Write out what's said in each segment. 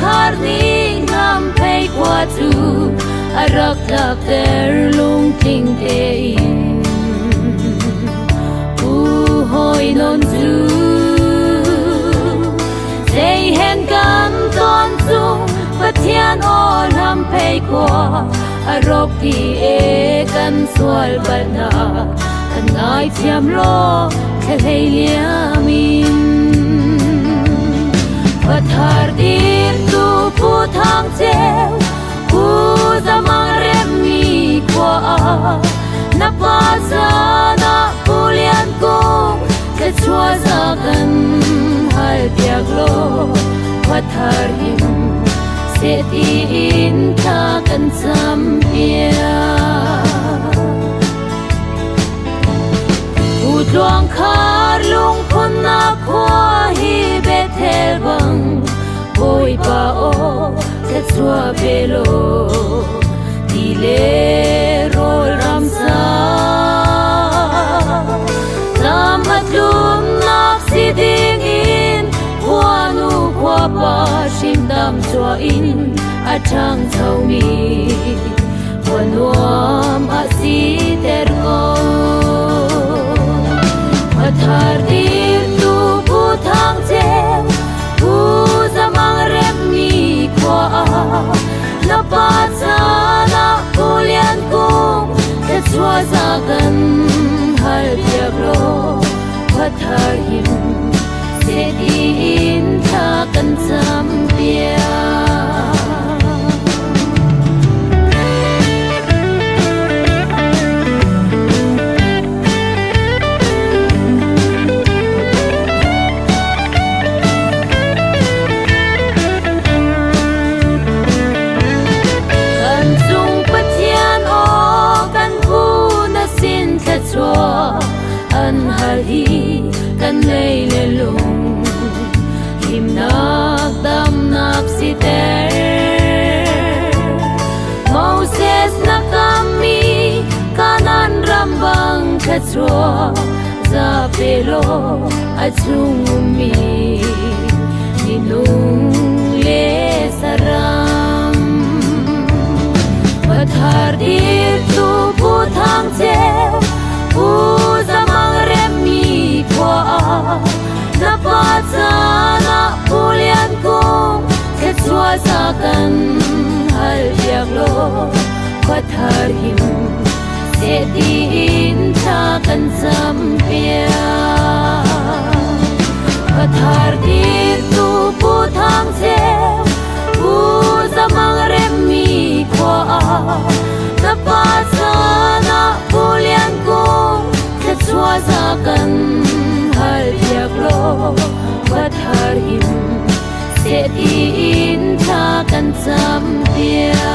Karni ngam pei kwa tu arak tak ter lung ting te u hoi non tu say hen kam ton tu pathian o lam pei kwa arok ti e kan sual bana kan ai thiam lo khalei liamin pathar dir tu pu thang cheu pu zamang rem mi kwa na pa sa na pu lian ko ke chua za kan hal piak lo pathar him se ti in tha kan sam pia u luang khar lung phun na khwa hi bethel bang oi pa o ke chua belo dile rol ram sa lam atlum nak si ding in kwanu kwa pa shim dam chua in atang chau mi wanwam asi ter ko pathar dir tu pu thang cheu pu zamang rem mi kwa na pa sa na pu lian kung ke chua za kan hal piak lo pathar him se di in tha kan sam pia kan lei le lung him nak dam nak si ter Moses nakami kanan rambang kachwa za pelo achung mi ninung le saram pathar dir tu pu thang cheu pu zamang rem mi kwa na pa sa na pu lian kung ke chua za kan hal piak lo pathar him se ti in tha kan sam pia pathar dir tu pu thang cheu pu zamang rem mi kwa na pa sa na pu lian kung ke chua za kan hal piak lo pathar him se ti in tha kan sam pia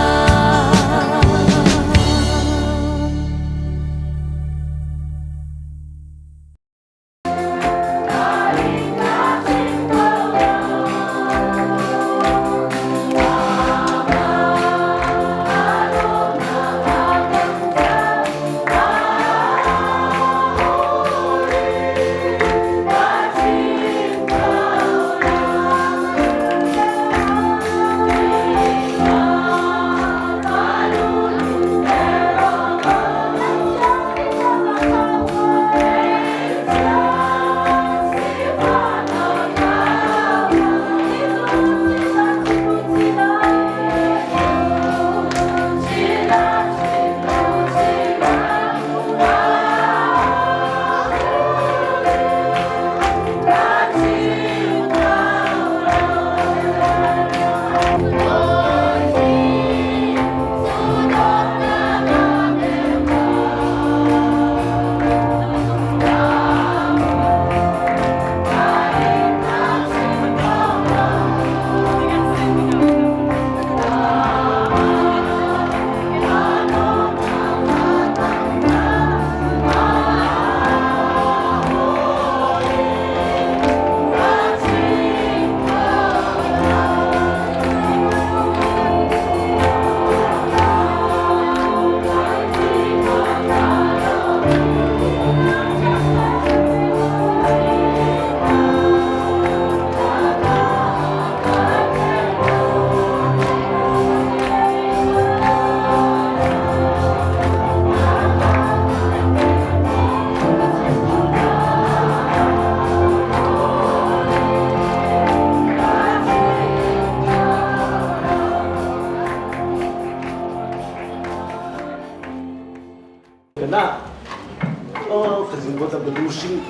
sinh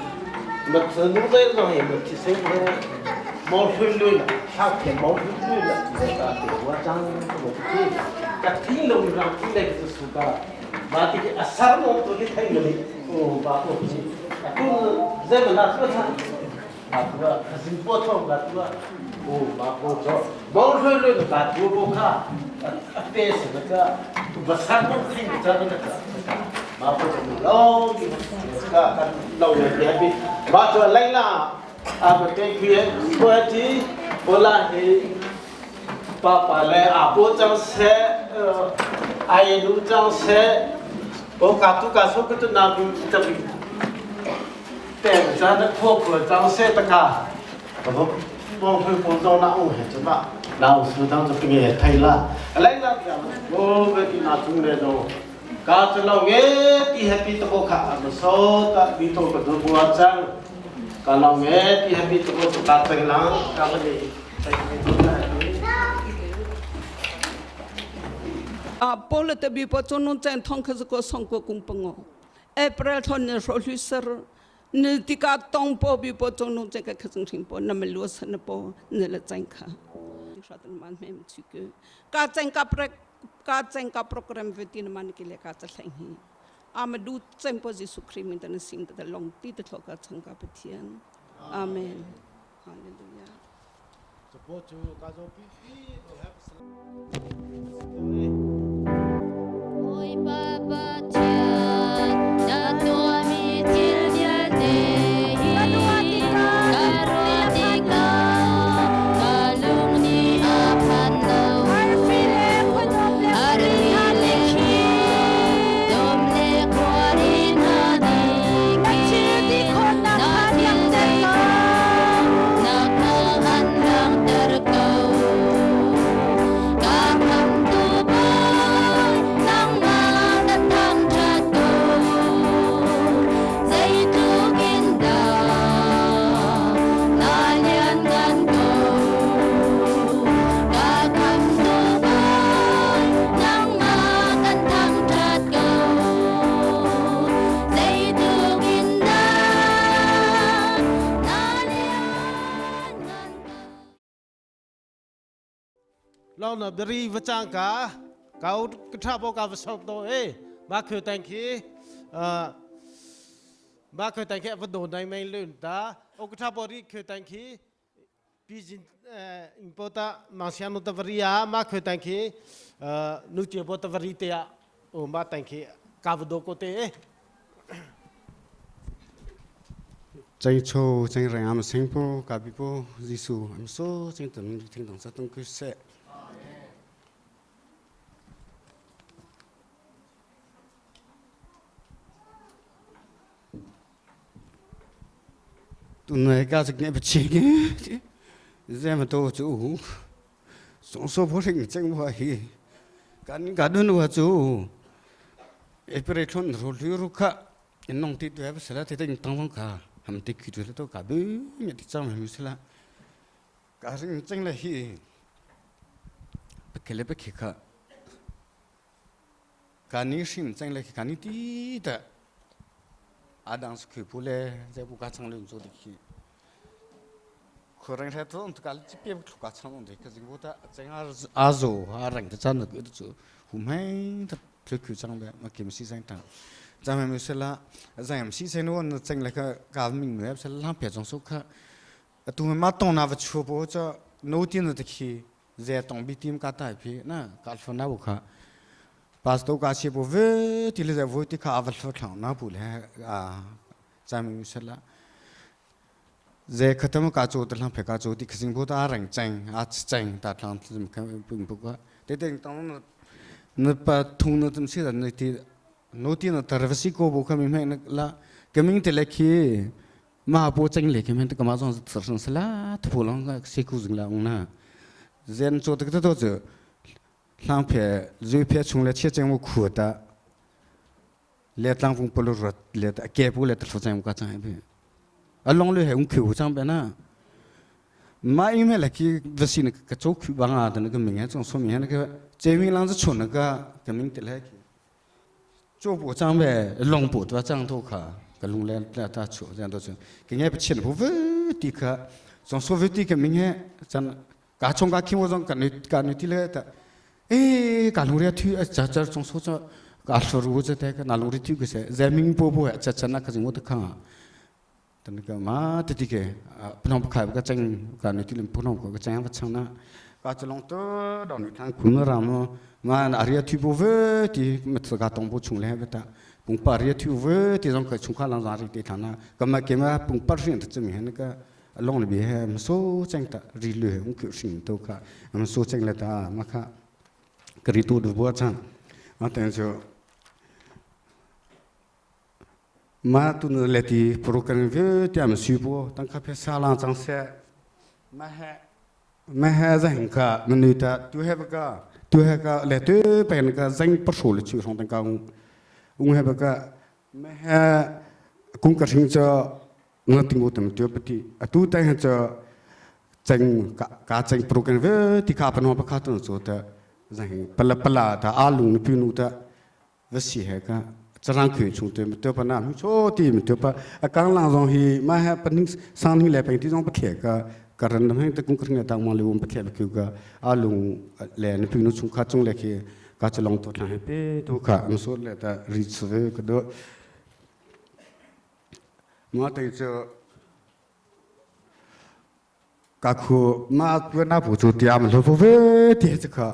mà thứ lúc đấy rồi mà thì sẽ món phơi lươn là sao thì món phơi lươn là người ta để qua trang một cái cái thi lồng làm cái này cái số cả và thì cái asar nó tôi cái thay người và tôi giờ mà là tôi thằng và tôi xin bố thông là tôi và bố cho món phơi lươn là tôi bố cả tế sẽ là và sáng nó khi người ta nó mà bố cho lâu thì cả lâu rồi thì và cho lấy là mà cái kia bữa thì bữa là thì bà lại bố trong xe ai nu trong xe bố cả tu cả số cái tu nào cũng tập tem ra nó thuộc của trong xe tất cả và bố phải bố cho nó ổn hết chứ mà nào sự đang cho cái thay là lấy là bố cái gì nào chung này rồi cả cho lâu nghe thì happy to bố cả mà số ta đi tôi có được bố chăng kalau nghe thì happy to bố ta thành lắm cả cái gì Paul te bi po chonon chen thong kha ko song ko kum pango April thon ne ro luser ne tika tong po bi po chonon chen ka khang thing po na me lu san po ne la chen kha shatan man mem chu ke ka chen ka program vetin man ke le ka cha thleng hi amadu chen po jisu khrim in tan sim ta long ti ta thoka chang ka pathian amen hallelujah support to kazo pp to have ôi Baba Thiên đã tua mi thiên địa đề karotika kalung ni apan lau arfi lekhi dom le kwari na di na tin dai na kahan lang terkau ka tham tu boy nang ma ta tham chat tu dây tu ginda na lian gan tu ka tham tu boy nang ma ta tham chat tu dây tu ginda na lian gan tu lo na beri vachang ka kau kthap ka vasok to ba khơi tang khi ba khơi tang khi vật đồ này mai lươn ta ô kthap bori khơi tang khi pijin impota masiano ta varia ma khơi tang khi nu che bota varite ô ma tang khi ka vật đồ ko te Chanh châu chanh ràng am sinh po cả bị po Giêsu am số chanh tận thiên đàng sát tung cứ sẽ tụi này cao dịch này bị chết cái giờ mà tôi chú sống số phổ hình chanh vậy cả đơn hoa chú operation rồi lưu khá nông thị tuệ sẽ là thế tình tăng phong cả hàm tích khi tôi tôi cả bứ nhận tích trong hàm sẽ là cả những chanh là hi cái lẽ cái khá cả những sinh chanh là cả những tí ta Adang sku pule je buka chang le zo dikhi khorang tha to nt kal chi pe buka chang de ka jing bota chang azo arang ta chan ku chu humai ta phku chang be ma kim si sang ta jam me sela jam si sen won chang la ka ming me sel la pe jong so kha tu ma tong na va chu bo cha no tin de khi je tong bi tim ka ta phi na kal fo na bu kha Pastor kasi po ve tili za vo ti ka aval fo thang na pu le chami sala je khatam ka chu tlang phe ka chu ti khsing bo ta rang chang a chang ta thlang tum ka pung bu ka te te tang na pa thung na tum si da na ti no ti na tarvasi ko bo ka mi me na la coming te le khi ma po chang le ke men ta ka ma jong sar sang sala thu long ka se ku jing la ong na zen chu ta to chu lang phe zui phe chung le che chang mo khu ta le tlang phung polo rot le ta ke pu le ta so chang ka chang be along le he ung khu chang be na ma i me la ki vasin ka chok khu ba nga ta na ka ming ha chong so mi ha na ka che mi lang za chun na ka ka ming te le ki cho bu chang be long bu ta chang to kha ka cái lùng lên là ta chỗ ra đó chứ cái nghe bị chiến hữu với thì cả trong số với thì cái mình nghe chân cả trong cả khi mà trong cả nơi thì là ta cả lùng ra thì chả trong số cho cả số rồi chứ thế cái nào lùng ra thì cái sẽ giờ mình bố chả chả nó cái gì một cái thành cái mà thì cái phnom khai cái tranh cả nơi thì làm phnom cái tranh vật sang na cả cho long tới đầu nơi thang cũng làm mà area thì bố với thì mất cái tổng bố chung lên vậy ta bùng paria thì với thì trong cái chung khá là dài thì thằng nào cái mà bùng paria thì chỉ mình cái long này bị hem số tranh ta rì lừa cũng kiểu sinh đâu cả mà số tranh là ta mà cả cái tu được bao chăng mà tên cho mà tu nó lại thì program với thì mình suy bố tăng cấp sa lan chẳng sẽ mà ha danh cả mình ta tu hay cái lại tu bên cái danh bắt số là chịu trong tăng cao hay cái mà cũng có sinh cho nó tình huống tầm tiêu beti tu tay cho tranh cả tranh program với thì cả phần hoa bắc khát nó rồi ta rằng pala ta alung nó pinu ta với gì hết cả chẳng khuyên chúng tôi một tiêu phần nào chỗ thì một tiêu phần càng lang dòng hi mà ha phần sang hi lại phần thì dòng bất kể cả rần năm ta cũng có người ta mang lưu bất kể kêu cả alung lại nó pinu chúng khát chúng lại khi cả cho long tốt là hết tu cả một số lại ta reach với cái đó mà thấy cho các khu mà vừa nãy phụ chủ tiệm lo với thì cái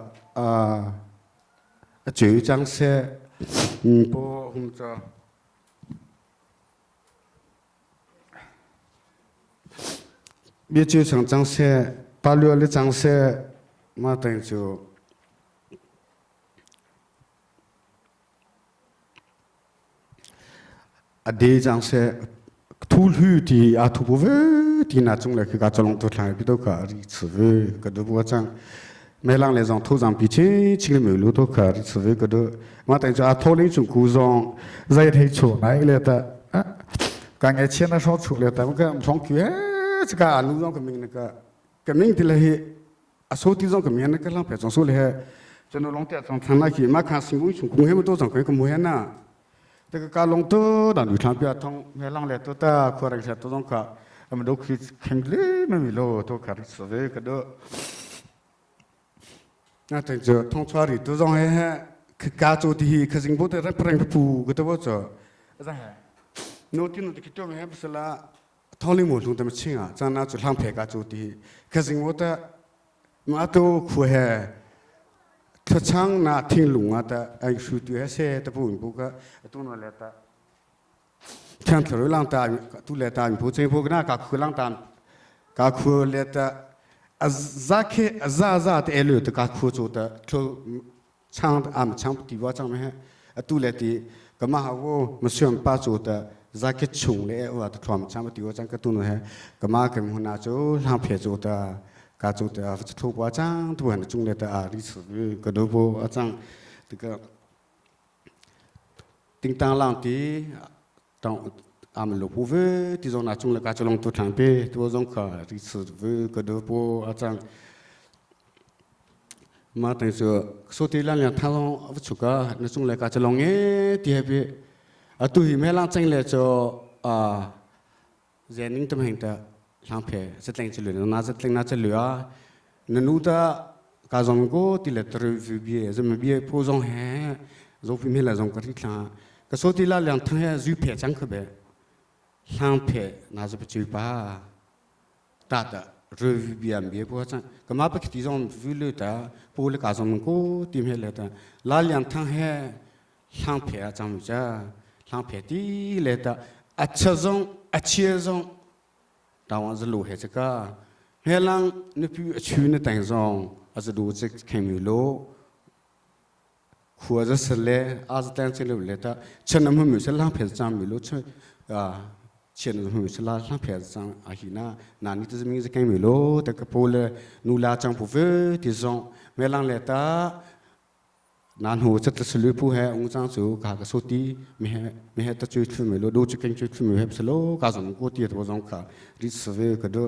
chủ trang xe bộ hôm cho biết chủ trang xe bao nhiêu là trang xe mà thấy cho đi trang xe thu hư thì thu bố thì là trong là cái cá cho long tốt lại biết đâu cả đi xử với cái đó bố trang mấy lần lại dòng thu rằng bị chế chỉ là mấy lúa tốt cả đi xử với cái đó mà tại cho thu lấy chung cú dòng dây thấy chỗ này là ta cả ngày trên nó số chỗ là ta cái trong kia chỉ cả lúa dòng của mình là cái mình thì là số tí dòng của mình là cái làm phải trong số là cho nó long tiệt trong thằng này khi mà khá sinh vui chung cũng hết một tô dòng cái mua hết naแต่การลงตัวด่านวิถีพิจารณาเมื่อหลังเลยตัวตาควรจะตัวต้องการมันดูคิดเข้มเลยไม่มีโลตัวการสวยก็ดูน่าจะเจอท่องชาริตัวต้องให้คือการโจทย์คือสิ่งพวกที่เราเปลี่ยนผู้ก็ตัวว่าจะอะไรโน้ตที่โน้ตคิดว่าไม่ให้ภาษาท่องลิมุนตรงแต่ไม่เชื่อจะน่าจะทำเพลงการโจทย์คือสิ่งพวกที่มาตัวคุยถ้าช่างน่าทิ้งหลงอ่ะแต่ไอ้สุดที่เสียแต่ผู้หญิงพวกก็ตัวนั่นแหละแต่ฉันถือหลังตาตัวเล็กตาผู้ชายพวกน่ากักคือหลังตากักคือเล็กแต่ซาแต่เอลูแต่กักคือจุดแต่ตัวช่างช่างที่ว่าช่างไม่ให้ตัวเล็กที่ก็มาหาว่ามาช่วยป้าจุดแต่ชงเลยว่าตัวช่างที่ว่าช่างก็ตัวนั่นให้ก็มาเก็บหัวหน้าจุดทำเพจจุดแต่การจุดแต่ทุกว่าจังทุกวันจุงเลยแต่รีสอร์ทก็ดูโบจังแต่ก็ติงตังหลังที่ต้องมันหลบผู้เวที่ตรงนั้นจุงเลยการจะลงตัวทางไปตัวตรงก็รีสอร์ทก็ดูโบจังมาตั้งแต่สุดที่หลังอย่างทั้งวัชก็ในจุงเลยการจะลงที่ให้ไปตัวหิมะหลังจังเลยจะเจนิ่งตัวเองแต่หลังเพจะแต่งจะเหลือน่าจะแต่งน่าจะเหลือนั่นนู่นแต่การส่งก็ที่เล็กตัววิบีจะไม่บีผู้ส่งแห่ส่งฟิล์มให้เราส่งกันที่หลังก็สุดที่ละเรื่องทั้งให้จูเพจังคือแบบหลังเพน่าจะไปจูป้าแต่ตัววิบีอันบีผู้จังก็มาไปคิดที่ส่งวิลแต่ผู้เล็กการส่งก็ที่ให้เราแต่ละเรื่องทั้งให้หลังเพจังมิจ้าหลังเพที่เล็กแต่อัจฉริอัจฉริตาวจะรู้เหตุการณ์เฮลังนึกพิชูนแต่งซองอาจจะดูจะแข็งอยู่โลขัวจะเสลอาจจะแต่งเสลเลยแต่ฉันนั้นมันมีเสลาเพจจำอยู่โลช่วยฉันนั้นมันมีเสลาเพจจำอาหินานานี่จะมีจะแข็งอยู่โลแต่ก็พูดเลยนูลาจังผู้เวที่ซองเฮลังเลยแต่นานหัวจะตัดสินผู้ให้องค์จังสูกากสุตีไม่ให้ตัดจุดฟิล์มเลยดูจุดเก่งจุดฟิล์มให้สโลกาสมกูตีตัวจงการิสเวก็ดู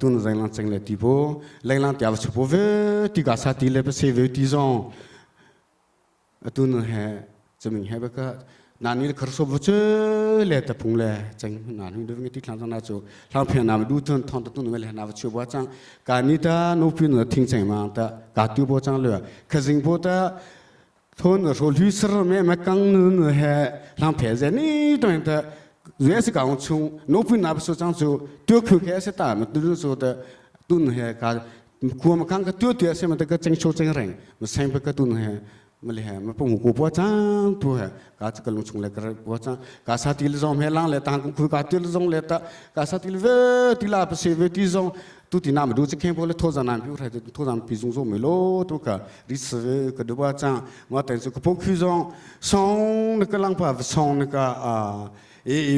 ตุนใจลังจังเลยที่โบเลยลังที่อาวุธผู้เวที่กาสาตีเลยไปเสวที่จงตุนให้จะมีให้แบบก็ นานี่ครสบเจอเลยแต่พุงเลยจังนานี่ดูงี้ที่ทางนั้นจูทางเพียงนาดูต้นทองต้นนี่เลยนาชัวว่าจังการนี้ถ้าโนพินทิ้งใจมาแต่การที่บัวจังเลยคือสิ่งบัวแต่ทนโรลุสระแม่กังนึนเหทางเพียงนี่ตัวแต่เรื่องสิ่งของชงโนพินนาบสุจังจูตัวคือแค่เสตามันดูสุดตุนเหการควมาคังก็ตัวเดียวเสียมันแต่ก็จังโชจังแรงมันเซ็งไปก็ตุนเหมาเลยมันพงกูบัวจังตัวเหกาจะกลงชงเลยกระบัวจังกาสาติลซองเฮลังเลยต่างกูคุยกาติลซองเลยตากาสาติลเวติลาเปเสเวติซองตุตินามาดูจะเข้มพอเลยโทษนานพิวไรโทษนานพิจงซงไม่โลตัวการิสเวก็ดูบัวจังมาแต่สุขพงคิวซองซองนึกลังพาซองนึก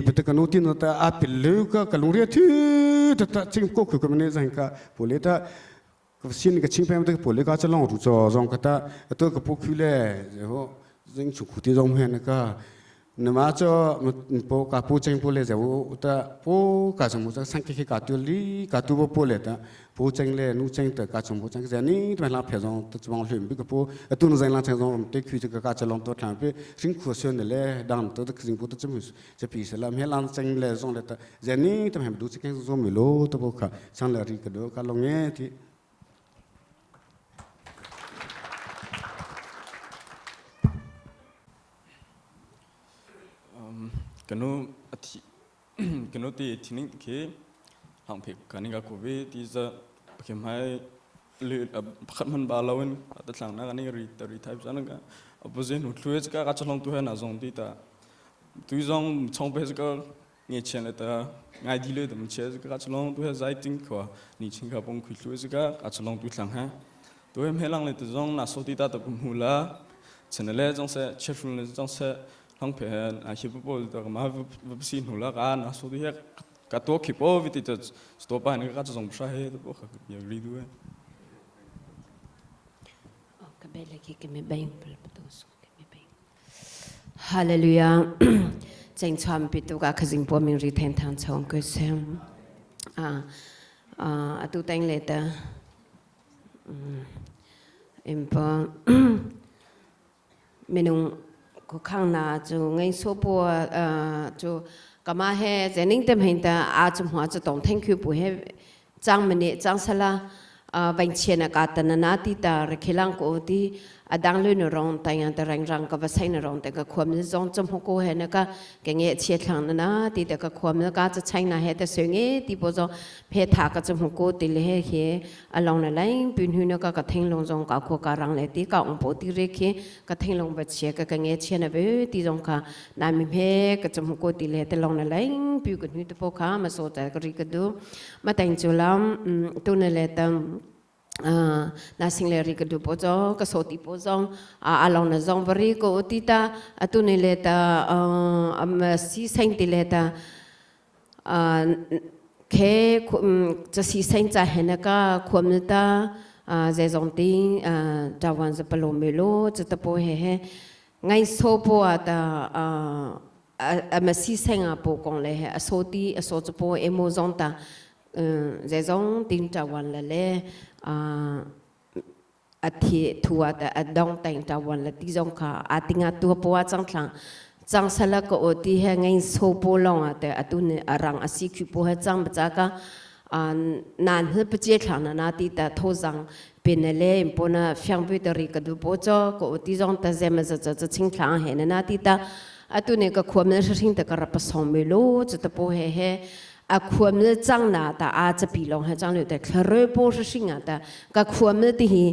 เป็นแต่กันนู้นที่นั่นแต่อาเป็นเลือกก็ลงเรียที่แต่จริงก็คือมันเนี่ยสังกัดพอเลยถ้าก็สิ่งที่ชิงไปมันก็พอเลยก็จะลองดูจอจงก็ถ้าตัวก็พวกคิวเล่เดี๋ยวจริงชุกที่จงเห็นก็เนี่ยมาจอมันพวกกับพวกจริงพวกเลยเดี๋ยวแต่พวกกับสมมติสังเกตกับตัวลีกับตัวพวกเลยแต่พวกจริงเลยนู้นจริงแต่กับสมมติจริงแต่นี่เป็นเราเพียงแต่จะมองเห็นบิ๊กพวกตัวนู้นจริงเราจริงเราเด็กคือจะกับจะลองตัวทางไปสิ่งควรเชื่อเนี่ยเลยดังตัวสิ่งพวกตัวจะมีจะพิเศษแล้วเมื่อเราจริงเลยจงเลยแต่แต่นี่ทำให้ดูสิ่งที่จงไม่รู้ตัวพวกเขาช่างเลยรีกันดูการลงเงี้ยที่กันนู้กันนู้ตีที่นี่คือห้องพิกกันนี่ก็คุยที่จะเขียนให้เลือดขัดมันบาลาวินแต่หลังนั้นกันนี่รีไทป์จังนั้นก็พอเจนุช่วยจะก็จะลองตัวให้น่าสงที่แต่ตัวจงช่องไปจะก็เงี้ยเช่นแต่ง่ายดีเลยแต่มันเชื่อจะก็จะลองตัวให้ใจจริงกว่านี่จริงกับผมคุยช่วยจะก็จะลองตัวหลังฮะตัวให้หลังเลยตัวจงน่าสงที่แต่ผมหูละเช่นเลยจงเสียเชื่อฟังเลยจงเสียทั้งเพื่อนอาชีพผู้บริโภคมาวิบสินหัวละกันนะสุดที่กัตัวขีปวิธีจะสต๊อปไปนี่ก็จะส่งไปให้ตัวพวกอย่างรีด้วยก็เบลล์กี่ก็ไม่แบ่งเปล่าตัวสุดก็ไม่แบ่งฮาเลลูยาจังชามปิดตัวก็ขจิงพอมีรีเทนทางช่องก็เสียงตัวแต่งเลยแต่อิมพอเมนูก็ข้างหน้าจูไงโซบัวจูก็มาให้จะนิ่งเต็มเห็นแต่อาจจะหัวจะต้องทิ้งคือผู้ให้จังมันเนี่ยจังสละบังเชียนอากาศแต่นานาที่ตาเรื่องลังกูที่ดังเลยนรองแต่ยังแต่แรงก็ว่าใช่นรองแต่ก็ความนึกจงจมหัวกูเห็นนะก็แกเงี้ยเชียร์ทางนานาที่แต่ก็ความนึกก็จะใช่นะเห็นแต่ส่วนเงี้ยที่พอจะเพศาก็จมหัวกูที่เลยเห็นลองนั่นแหละปีนหุ่นก็ทิ้งลงจงก็คู่การังเลยที่ก็องค์ปู่ที่เรียกก็ทิ้งลงไปเชียร์ก็เงี้ยเชียร์นะเว้ยที่จงก็นายมีเพก็จมหัวกูที่เลยแต่ลองนั่นแหละปีกันหุ่นที่พวกเขามาโซ่แต่ก็รีก็ดูมาแต่งจุลตัวนั่นแหละตั้งนาสิงเลริกดูปจงก็สติปจงลองนั่งจงบริโกติตาตัวนี่เลตาสีเซนติเลตาแค่จะสีเซนจะเห็นก็ความนึกตาเจจงตีจาวันจะปลอมเมโลจะตะโพเฮไงโซปัวตามาสีเซนปกงเลยโซตีโซจะโพเอโมจงตาเจจงตีจาวันเลยอาทิตย์ทัวร์แต่ดองแต่งจาวันละที่จงค่ะอาทิตย์ตัวปัวจังหลังจังสลักก็อดีให้ไงโซโปลงแต่ตุนรังอาศัยคือปัวจังบัจก็นานเพื่อประเจี๊ยบนาทีแต่โทจังเป็นเล่ปนฟังไปตรีก็ดูปัวจ้าก็อดีจงแต่เจมันจะชิงหลังเห็นนาทีแต่ตุนก็ความนั้นชิงแต่ก็รับประสงไม่รู้จะตะปัวเฮความนึกจังนะแต่อาจจะปีลงให้จังเลยแต่คลาร์โปรชิงอ่ะแต่ก็ความนึกที่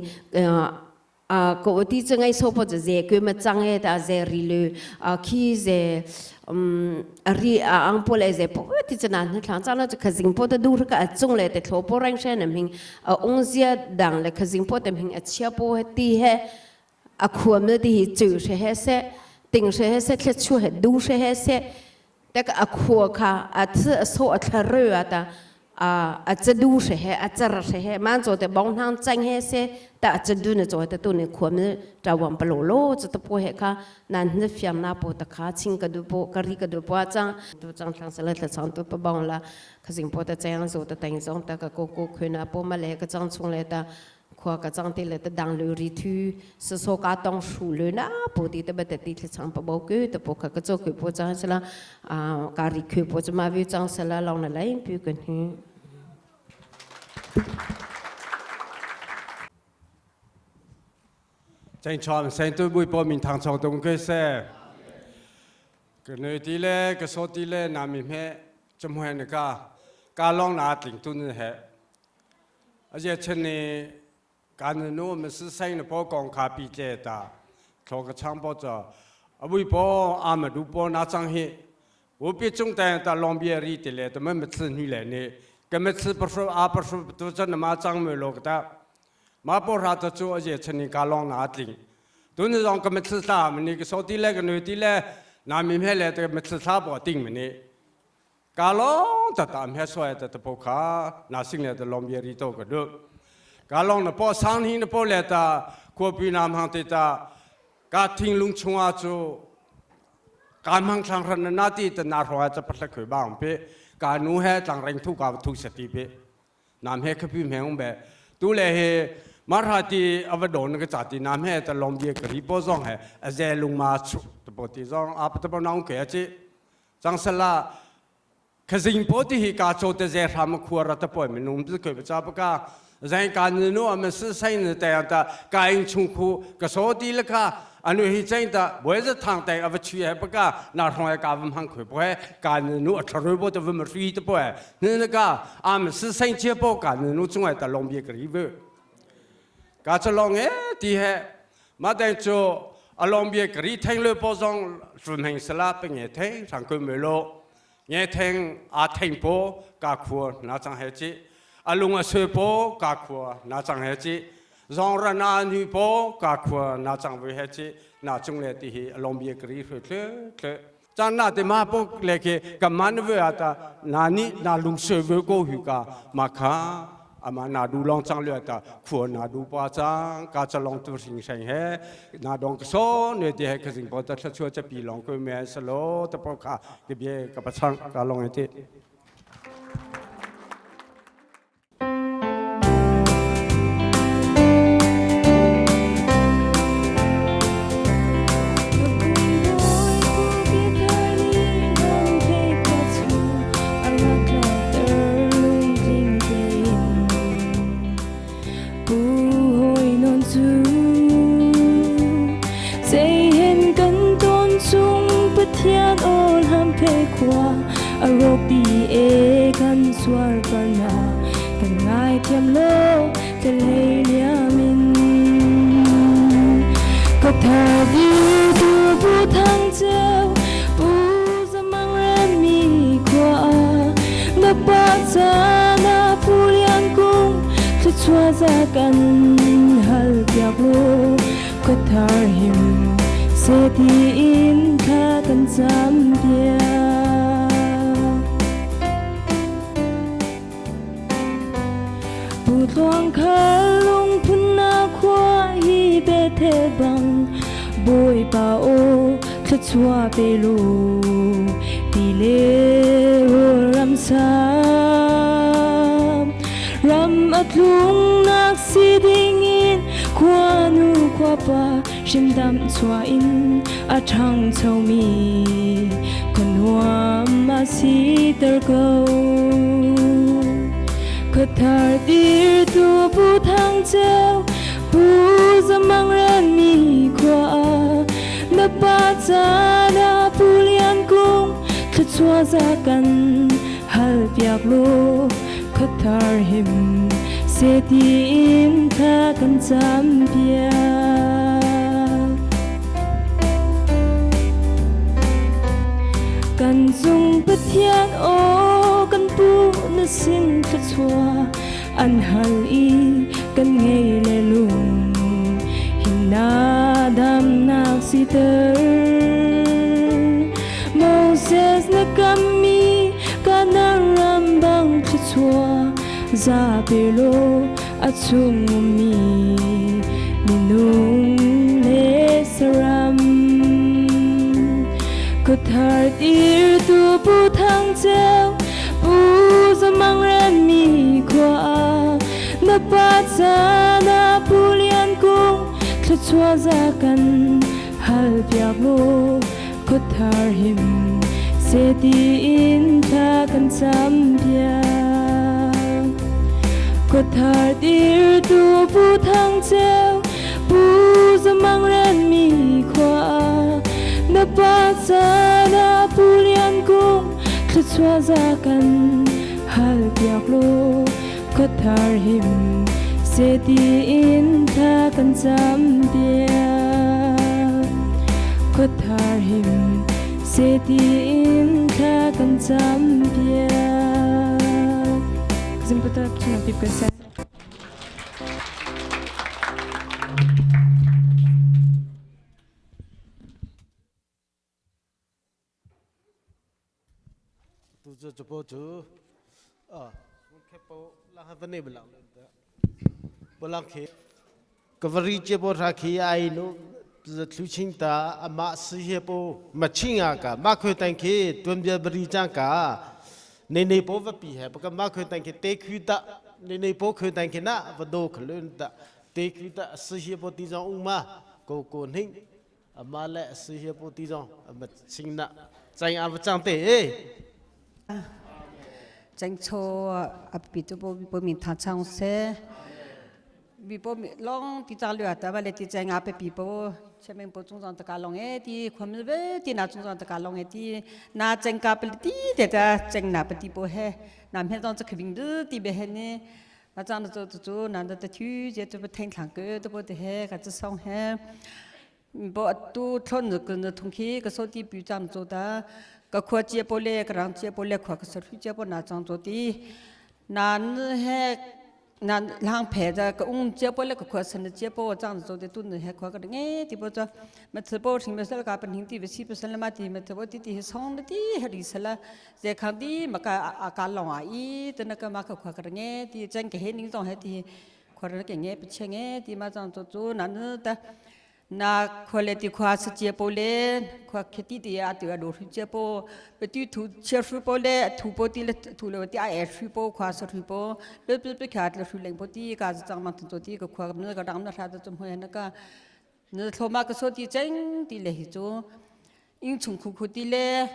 ก็ที่จะไงโซพจะเจก็มาจังให้แต่เจริลูคีเจรีอังโปเลเจพวกที่จะนั่นหลังจากนั้นจะขจิงพอจะดูก็จงเลยแต่ทบแรงเช่นนั้นมิงองเสียดังเลยขจิงพอแต่มิงเชียพอที่ให้ความนึกที่จู่เช่เสติงเช่เสแค่ช่วยดูเช่เสแต่ก็ขัวค่ะอาจจะโซ่อัตเรือแต่อาจจะดูเสียอาจจะรักเสียมันจะแต่บางทางจังเฮเสแต่อาจจะดูเนี่ยจะแต่ตัวเนี่ยความเนี่ยจะวันเปล่าโลจะตะโพเหค่ะนั่นเนี่ยฟิล์มหน้าโปตะขาชิงกระดูโปกระริกระดูโปจังตัวจังทางสลัดแต่จังตัวปะบองละขสิ่งโปตะใจยังจะแต่งจังแต่ก็โกโก้คืนนะโปมาเลยก็จังชงเลยแต่คว ขวากระจังเตลตดังลือริทูสโซกาต้องชูเลยนะปกติแต่บัดติที่ช่างปะบอกกูแต่ปกกระจกคือปจังสละการิคือปจะมาวิจังสละลองนั่นแหละพิวกันฮึใจชอบเซนต์บุยปอมินทางชองตรงก็เซ่ก็เนยทีเล่ก็โซทีเล่นามิเมจมูกเห็นก็การลองนาติงตุนเหอาจจะเช่นนี้การนู้มันสื่อสารในพวกกองคาปีเจตาเขาก็ช่างพอจะบุยปออามาดูปอนาจังเฮว่าปีจงแต่ตาลองเบียรีติเล่แต่ไม่มาซื้อนี่แหละนี่ก็ไม่ซื้อประสบประสบตัวจะนมาจังไม่โลกตามาพอราตจูอาจจะเช่นนี้การลองนาติงตัวนี้ลองก็ไม่ซื้อตามันนี่ก็โซทีเล่ก็เนยทีเล่นามิเมเล่แต่ไม่ซื้อตาบ่ติงมันนี่การลองจะตามเหตุสวยแต่พวกข้านาสิ่งเนี่ยจะลองเบียรีโตก็ดูการลองนะพอสังหินพอเลตาควบปีนามหังติตาการทิ้งลุงชงอาจูการมังสังรันนาตีแต่นาหัวจะพัดเลยบ้างเพ่การนู้เหตุต่างแรงทุกการทุกสติเพ่นามเหตุคือแม่งแบบตัวเลยเหมาราตีอวดอนก็จัดที่นามเหตุแต่ลองเบียกรีโปซองเหตุอาเจลุงมาชุตปฏิซองอาปตปนองเกอจิจังสละขจิงปฏิหิกาโจตเจรามขวารัตปอยมันนุ่มจะเกิดเป็นจ้าปะกาใจการนู้มันสื่อสารในแต่อันตาการชุงคูกระโสดีละค่ะอันนี้หิจังตาบ่อยจะทางแต่อวชีเหปะกานาทองกาวันหังคุยบ่อยการนู้อัตรบตัวมันรีตปอยนี่ละค่ะมันสื่อสารเชื่อปอการนู้จงไว้แต่ลงเบียกรีเวกาจะลองที่เหมาแต่โจอารมณ์เบียกรีแทงเลยปอซองสุนทรสลับเป็นไงแทงสังคมเมโลเงี้ยแทงอาแทงโปกาขัวน่าจังเหจิอาลุงอาเสโปกาขัวน่าจังเหจิจงรันนานุโปกาขัวน่าจังเวเหจิน่าจงเลติฮีอารมณ์เบียกรีเฟลจังน่าเตมาปกเลกกับมันเวอาตานานี่นาลุงเสเวโกหิกามาคาอามานาดูลองจังเลยตาขัวนาดูปาจังกาจะลองตัวสิ่งเชิงเหนาดองกโซเนื้อเดียกสิ่งพอจะช่วยจะปีลองก็ไม่สโลแต่พอข้าเก็บเยกับประชังกาลองไอ้ที่ thiên ôn ham phê qua ở rộp đi ê khăn xuar và nà cần ngài thiam lô cho lê lia mình có thà đi tu bu thang treo bu ra mang rem mi qua ngập ba cha na phu liang cung cho chua raกันhal biak lo có thà him sẽ thì in khá cần dám bia bụt loang khá lung phun na khoa hi bê thế bằng bôi bà ô thật chua bê lô đi lê hồ ram sam ram at lung nak si ding in khoa nu khoa ba rim dam chua in a thang chau mi kan huam ma si ter go khathar dir tu bu thang cheu bu zamang ran mi khoa na pa cha na pu lian kung thla chua za kan hal piak lo khathar him se ti in tha kan cham piaกันจงปะเทียนโอกันปูนสินทะชัวอันหันอีกันไงเลลุงหินนาดำนักสิเตอร์โมเสสนักกัมมีกันนารำบังทะชัวซาเปโลอัชุงมีนินุงเลสรัมก็ทาร์ดีตัวผู้ทางเจ้าผู้สมังเรนมีขวานับปัจจานับ chua ra kan hal biak lo ko thar him se ti in tha kan sam bia ko thar dir tu bu thang cheu bu zamang ren mi khwa na pa sa na pu lian kung ko chua ra kan hal biak lo ko thar him se ti in tha kan sam bia ko thar him se ti in tha kan sam bia Kazim puta chuna pip ka sa tu cho po chu ke po la ha vane bla bolang ke kavari che po ra khi ai no thu ching ta ama si he po ma chinga ka ma khwe tan ke twam bia bri chang ka nei po va pi he pa ma khwe tan ke te khu ta nei po khwe tan ke na va do khlen ta te khu ta si he po ti jong ung ma ko ning ama le si he po ti jong ma ching na chang a va chang te tranh cho à bị tụi bố mình thằng cháu xe bị bố long thì cha lừa ta và lại thì tranh à bị bố xem mình bố trung gian tất cả long ấy thì khoan mình về thì na trung gian tất cả long ấy thì na tranh cả bị thì để tranh na bị bố he nam hết trong cái bình đứ thì bị he nè na trang nó cho na nó tự thứ giờ tụi bố thanh thằng cơ tụi bố thì he cái xong he bố tu thôn được cái thông khí cái số thì bị trang cho ta cái khoa chia bố lệ cái răng chia bố lệ khoa cái sở hữu chia bố na trang cho tí nan he nan lang phe ra cái ung chia bố lệ cái khoa sinh chia bố trang cho tí tu nữa he khoa cái nghe tí bố cho mà thứ bố thì mình sẽ cái bên hình tí về ship sẽ mà tí mà thứ bố tí xong tí hari sẽ là giờ khang tí mà cái lòng ai tên cái mà cái khoa cái nghe tí chân cái hết những dòng hết tí khoa cái nghe bị che nghe tí mà trang cho nan ta na quality khoa sự chia bố lệ khoa खेती thì à từ đồ chia bố bị tu thu chia suy bố lệ thu bố thì là thu lệ thì ai suy bố khoa sự suy bố bị khát là suy lệnh bố thì cái trang mang từ thì cái khoa nữa cái đam nó ra từ trong hồi nó cái nữa thô mà cái số thì tranh thì lệ cho in chung khu thì lệ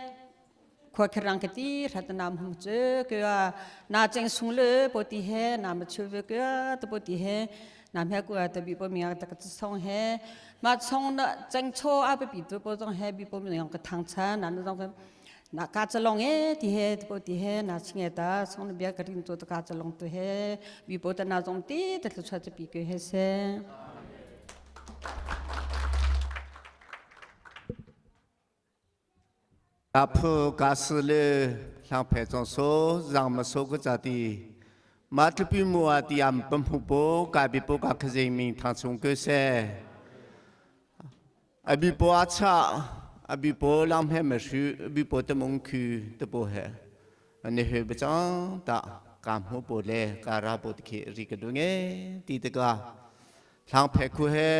khoa cái răng cái ra từ nam không chứ cái na tranh sung lệ bố thì he nam chơi với cái từ bố thì he nam he cái từ bị bố miếng từ cái xong he mà xong đó tranh cho à bị tụi bố trong hè bị bố mình cái thằng cha nãy trong cái nãy cá chả lồng ấy thì hè bố thì hè nãy nghe ta xong nó biết cái gì tụi cá chả lồng tụi hè bị bố ta nãy trong tí thì tụi cha bị cái hè se cả phụ cả sư lệ sang phải trong số rằng mà số cái giá trị mà thứ bị mua thì am bấm phụ bố cả bị bố cả cái gì mình thằng xuống cái xe abi po acha abi po lam he me shu abi po te mong khu te po he ane he ba chang ta kam ho po le ka ra po te ri ka du nge ti te ka thang phe khu he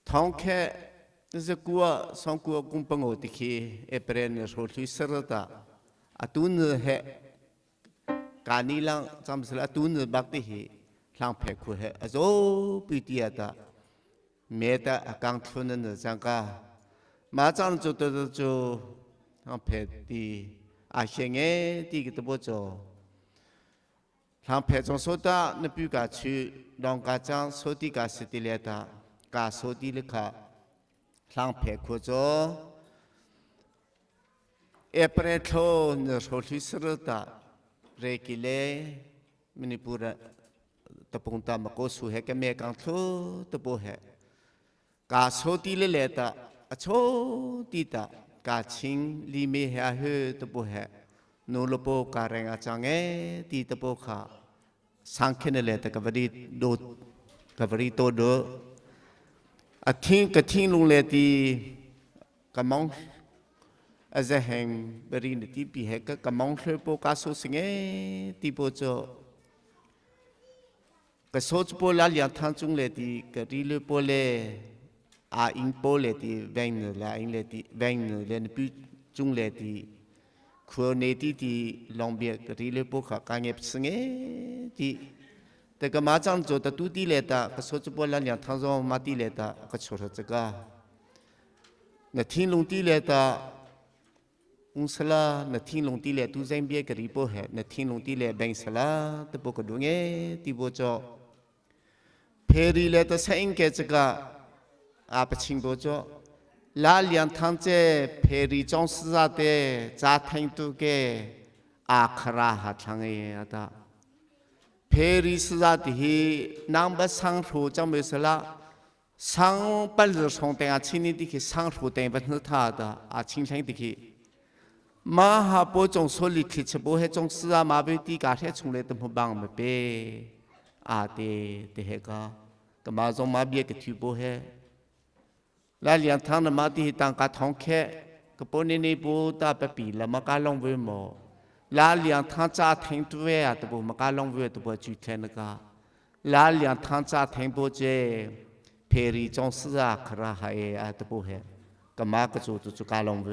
thong khe ze kwa song kwa kum pang o te khi epren ne so thu sar ta atun he ka ni lang cham sala atun bak te hi thang phe khu he azo pi ti ta mẹ ta càng thôn nên rằng cả mà chẳng cho tôi cho họ phải đi xem nghe đi cái bộ cho họ phải trong số ta nó bị cả chữ đồng cả trang số đi cả sự đi lệ ta cả số đi lệ cả họ phải cố cho April thôn nó số thứ sáu ta rồi cái lệ mình pura tập trung ta mà cố suy hệ cái mẹ càng thôn tập bộ hệ cả số tỷ lệ ta số tỷ ta cả chính li mê hà hơi tập bộ hệ nô lô bộ cả rèn à chăng nghe tỷ tập bộ khá sang khen lệ ta cái vật tô đỡ cái thiên lùng lệ thì cái mong ở đây hàng beri này thì bị hệ cái mong hơi bộ cả số sinh nghe thì bộ cho cái số bộ là liang thang chung lệ thì cái đi lệ bộ lệ à in bộ lệ thì vang nữa là in lệ thì vang nữa lên bị chung lệ thì khu này thì lòng biệt cái đi lệ bộ khác càng nghiệp sinh ấy thì แต่ก็มาจังโจตตุตีเลตาก็สดจะปวดแล้วอย่างทั้งสองมาตีเลตาก็ชดจะก็ในทิ้งลงตีเลตาอุสลาในทิ้งลงตีเลตุเซมเบียกรีโปเหในทิ้งลงตีเลแบงสลาตะปกดูเงตีโบจอเพรีเลตาเซงเกจก็อาปชิงโบจอลาเลียนทั้งเจเพรีจงสซาเตจาทังตุเกอาคราหัดทังเอตาเพริสซาตินางบัสังรูจังไม่สละสังปัลล์ส่งแต่อาชินีดิคิสังรูแต่บันทึกท่าตาอาชิงเชงดิคิมหาปุจงสุลิขิตบุเหจงสระมาเบติกาเทชงเลตมุบังไม่เปอาเตเตเหกาก็มาจงมาเบียกทิบุเหแล้วเลี้ยงทางนมาที่ต่างกัดท้องแค่ก็ปนในปูตาเปปีละมากาลงเวมอลาเลียงทางจ่าแทงตัวตบุมากาลงเวตบุจุดเทนกาลาเลียงทางจ่าแทงบุเจเพรีจงสระคราหายตบุเหก็มากระจุตุกาลงเว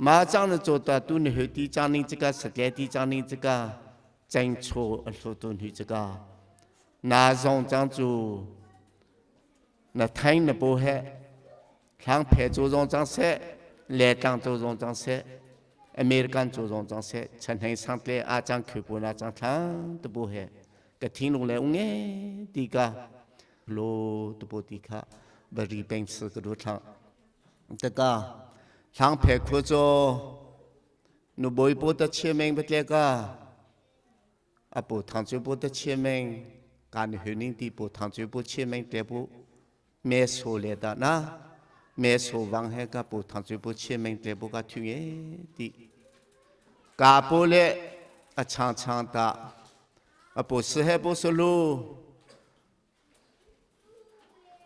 มาจังนจุดตุนเหตุจังนี้จะก็สเกติจังนี้จะก็จังโชอัลตุนหิจะก็นาจงจังจูนาไทยนบุเหทางเพจจงจังเสเลตังจงจังเสอเมริกันจงจังเสฉันให้สังเลอาจังคือปุนาจังทางตบุเหกทิ้งลงเลยองเงดีกาโลตบุดีกาบริเปงสกดูทางแต่ก็ทางเพจคุโจนุบอยปุตตะเชียเมงเปเลกาอปุทางจูปุตตะเชียเมงการหืนิงที่ปุทางจูปุเชียเมงเตบุเมโซเลตานะเมโซวังเฮกาปุทางจูปุเชียเมงเตบุกาทุเงติกาปุเลอชังชังตาอปุสเฮปุสลู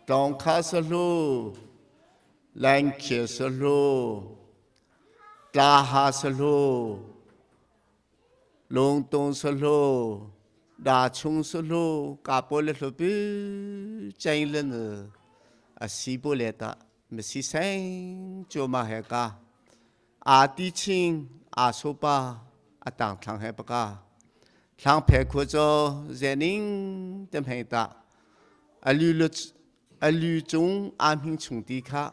ตองคาสลูแรงเขียสลูตาหาสลูลงตงสลูดาชุงสลูกาปุเลสปีใจเลนอาศิปุเลตาไม่สิเซงจูมาเฮกาอาติชิงอาสุปาอาตังทางเฮปกาทางเพคุโจเจนิงเต็มเฮตาอลูจงอามิงชุงตีค่ะ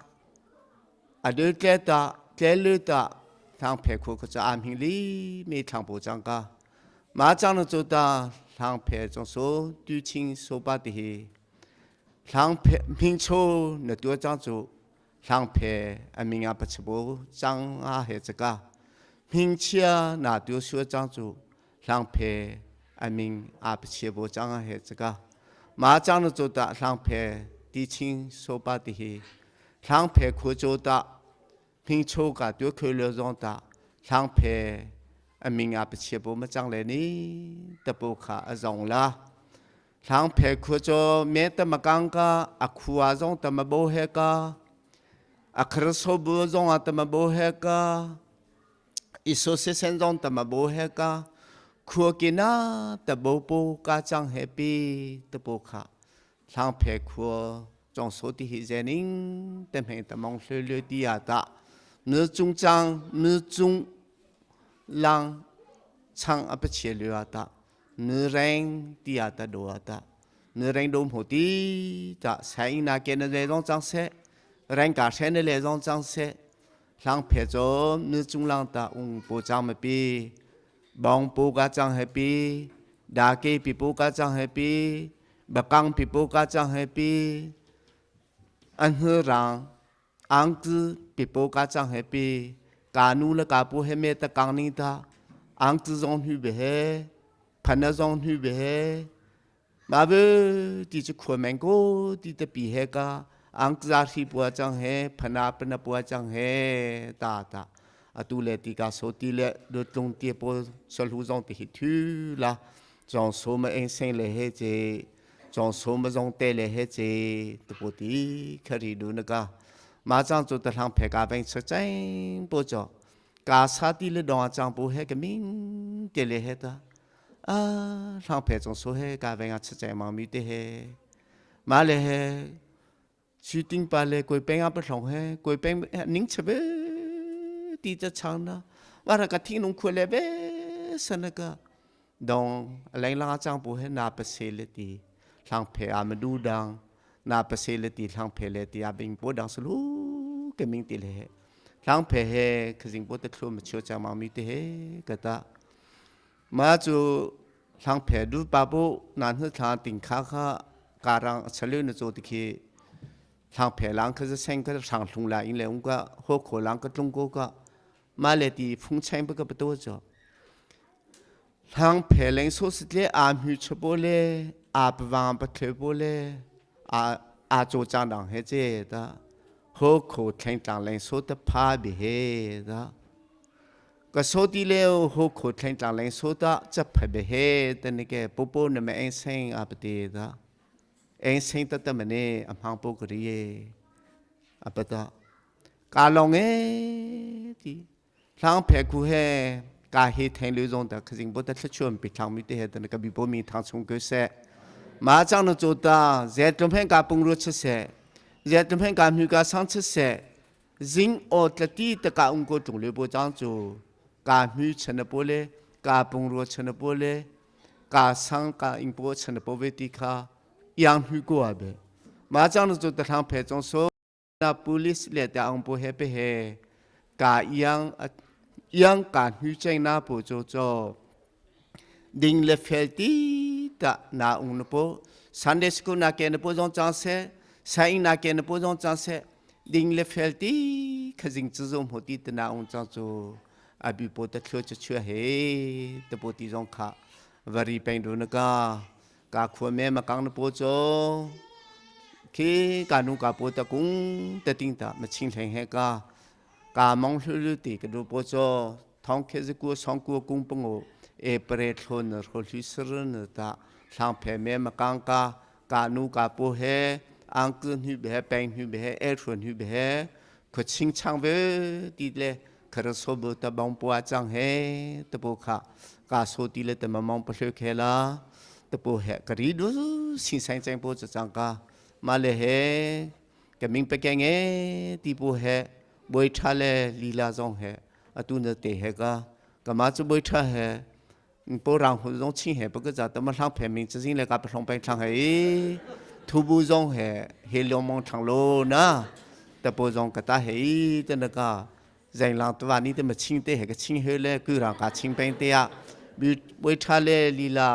อเดเกตาเกลืตาทางเพคุโจอามิงลีมีทางโบจังกามาจังนจุดาทางเพจงโซดูชิงโซปาติทางเพมิงโชนตัวจังจูทางเพอมิงอาปัจจุจังอาเหจกามิงเชียนาตัวชัวจังจูทางเพอมิงอาปัจจุจังอาเหจกามาจังนจุดาทางเพดีชิงโซปาติทางเพคุโจตามิงโชกาตัวเคยเลือดงตาทางเพอมิงอาปัจจุมาจังเลยนี่ตะปูขาจงละทางเพคุโจเมตมกังกาอคัวจงตมโบเฮกาอัครสบูจงตมโบเฮกาอิโซเซเซนจงตมโบเฮกาคัวกินาตะโบปูกาจังเฮปีตะปูขาทางเพคัวจงโสติฮิเจนิงเต็มเฮตมองเลือดีอาตาเนื้อจุงจังเนื้อจุงลังช่างอภิเชลือตาเนื้อแรงดีอาตาโดอาตาเนื้อแรงโดมหัวตีจะใช้นาเกนเรจงจังเสแรงกาเชนเรจงจังเสทางเพจเนื้อจุงลังตาปูจังไม่ปีบองปูกาจังเฮปีดาเกปีปูกาจังเฮปีบักกังปีปูกาจังเฮปีอันเฮรังอังกือปีปูกาจังเฮปีกานูละกาปูเฮเมตะกังนิตาอังกือจงหือเบเฮพันจงหือเบเฮมาเบที่จะขวแมงโกที่จะปีเฮกาอังกือที่ปัวจังเฮพันปนปัวจังเฮตาอตุเลติกาโซติเลดตรงเตียโปสลูจงติหิทูละจงโซมาเองเซงเลเฮเจจงโซมาจงเตเลเฮเจตปุติคดีดูนกามาจังจุดทางเพกาเป็นสใจปูจอกาซาติเลดองจังปูเฮกมิงเตเลเฮตาทางเพจงโซเฮกาเป็นสใจมามีเตเฮมาเลเฮชีติงปาเลกวยเป็นอัปสองเฮกวยเป็นนิ่งเฉเบตีจะช่างนะว่าเราก็ทิ้งลงคุยเลยเบสนะก็ ดองอะไรล่างจังปูให้นาเปเซเลตีทางเพอามาดูดังนาเปเซเลตีทางเพเลตีอาบิงปูดังสลูกมิงตีเลทางเพเฮคือสิ่งปูตะคลุมเชื่อจังมามีตีเฮก็ตามาจูทางเพดูปาปูนานที่ทางติงข้าการังเฉลี่ยนจูติคีทางเพลางคือจะเซ็งก็ทางทุงลายอินเลยก็หัวโขลางก็ตรงก็มาเลตีฟุ้งเช็งไปกับตัวจ่อทางเพลงสุดสิเลอาหิวชโบเลอาบวางปะเทโบเลอาโจจางดังเฮเจตาหัวโขแข่งต่างแรงสุดพาบิเฮตาก็สุดที่เลวหัวโขแข่งต่างแรงสุดจะพาบิเฮแต่นี่แกปุ๊บเนี่ยไม่เองเซ็งอาบเตตาเองเซ็งตั้งแต่มันเนี่ยอัมพังปุกรีอาบตากาลงที่ทางเพลกูเฮกาเฮแทงเลยจงแต่คือสิ่งบดแต่ชวนไปทางมิเตเฮแต่ก็บีบมีทางชงกุศลมาจังนจุดาเจตมเพงกาปุงรุชเสเจตมเพงกามิกาสังชเสจิงอดละตีตะกาอุงโกจงเลยบจังจูกามิชนโปเลกาปุงรุชนโปเลกาสังกาอิงโปชนโปเวติคายังฮิโกอาเบมาจังนจุดทางเพจงโซนาปูลิสเลตอังโปเฮเปเฮกายังการหิวใจน่าปูโจโจดิ่งเลเฟลตีตะนาอุนโปซันเดสกูนาเกนโปจงจังเซไซนาเกนโปจงจังเซดิ่งเลเฟลตีขจิงจุมหัวตีตะนาอุนจังโจอาบิโปตะเชื่อจะเชื่อเฮตะโปตีจงขาวารีเป็นดูนกากาขวแม่มากังนโปโจคีการนุกาโปตะกุงตะติงตะมาชิงแทงเฮกากามองลุตีกระดูปโจท้องเคสกูสองกูกุงปงโอเอเปรตโนโรลิสรนตาทางเพเมมกังกานุกาโปเฮอังกุนฮิเบเฮแปงฮิเบเฮเอทรนฮิเบเฮขชิงช่างเวตีเลคารโซบตะบองปัวจังเฮตะโปขากาโซตีเลตะมามองปะเลเคลาตะโปเฮกรีดูสิงสังจังโปจะจังกามาเลเฮกะมิงเปแกงเอตีโปเฮบอยท่าเลลีลาจงเฮอตุนเตเฮก็มาจะบอยท่าเฮปรังหุ่นจงชิงเฮปก็จะต้องมาทางแผ่มิงจะสิ่งเลยกับลงไปทางเฮทุบุจงเฮเฮลมองทางโลนะแต่ปจงก็ตาเฮแต่นก็ใจหลังตัวนี้แต่มาชิงเตเฮก็ชิงเฮเลยคือร่างกายชิงเป็นเตียบอยท่าเลลีลา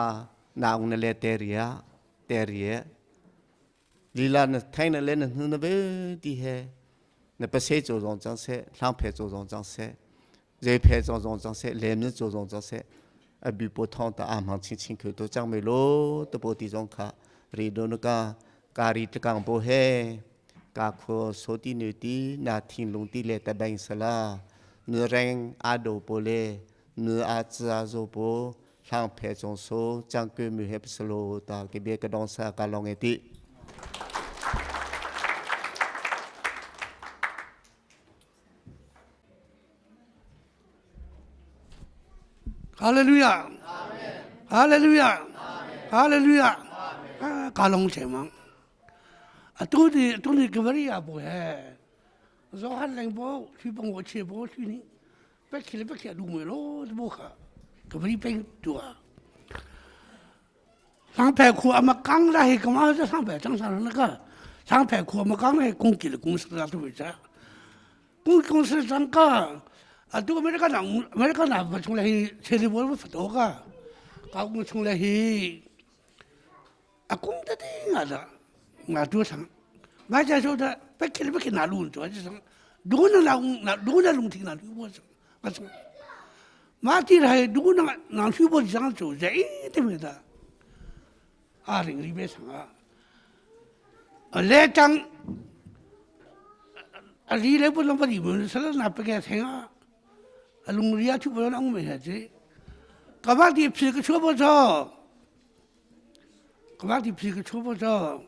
นาอุนเลเตเรียลีลาเนี่ยไทยนั่นเลยนั่นนั่นเบ้ดีเฮ那不是做种装饰，两排做种装饰，热排做种装饰，两面做种装饰，比不同的阿忙轻轻口都讲没咯，都不地种卡，里头那个咖喱这个不黑，咖壳手地牛地，那天龙地嘞在边上啦，นื้อแรงอาโดโปเลนื้ออาจอาโซโปทางเพจงโซจังเกมือเฮปสโลตาเกเบียกระดองสากาลองเอติ哈利路亚，哈利路亚，哈利路亚，卡隆前嘛，都得个不哩呀不嘿，说喊人包去帮我切包去呢，别去路没咯，不哈，个不哩变多啊。上排库俺们刚来干嘛？这上排正上那个上排库俺们刚来公给的公司那都为啥？公司上个。都没那个人不从来车里我不多个，搞我从来去，公的的我多长，我家说的不去拿路做就是，路那龙庭那路我说，马地来路那去我上走人的没得，20里边上来张，离来不能把你们说那不该听啊。龙riya tu boleh orang mesti, kabar di psi ke cuba so, kabar di psi ke cuba so,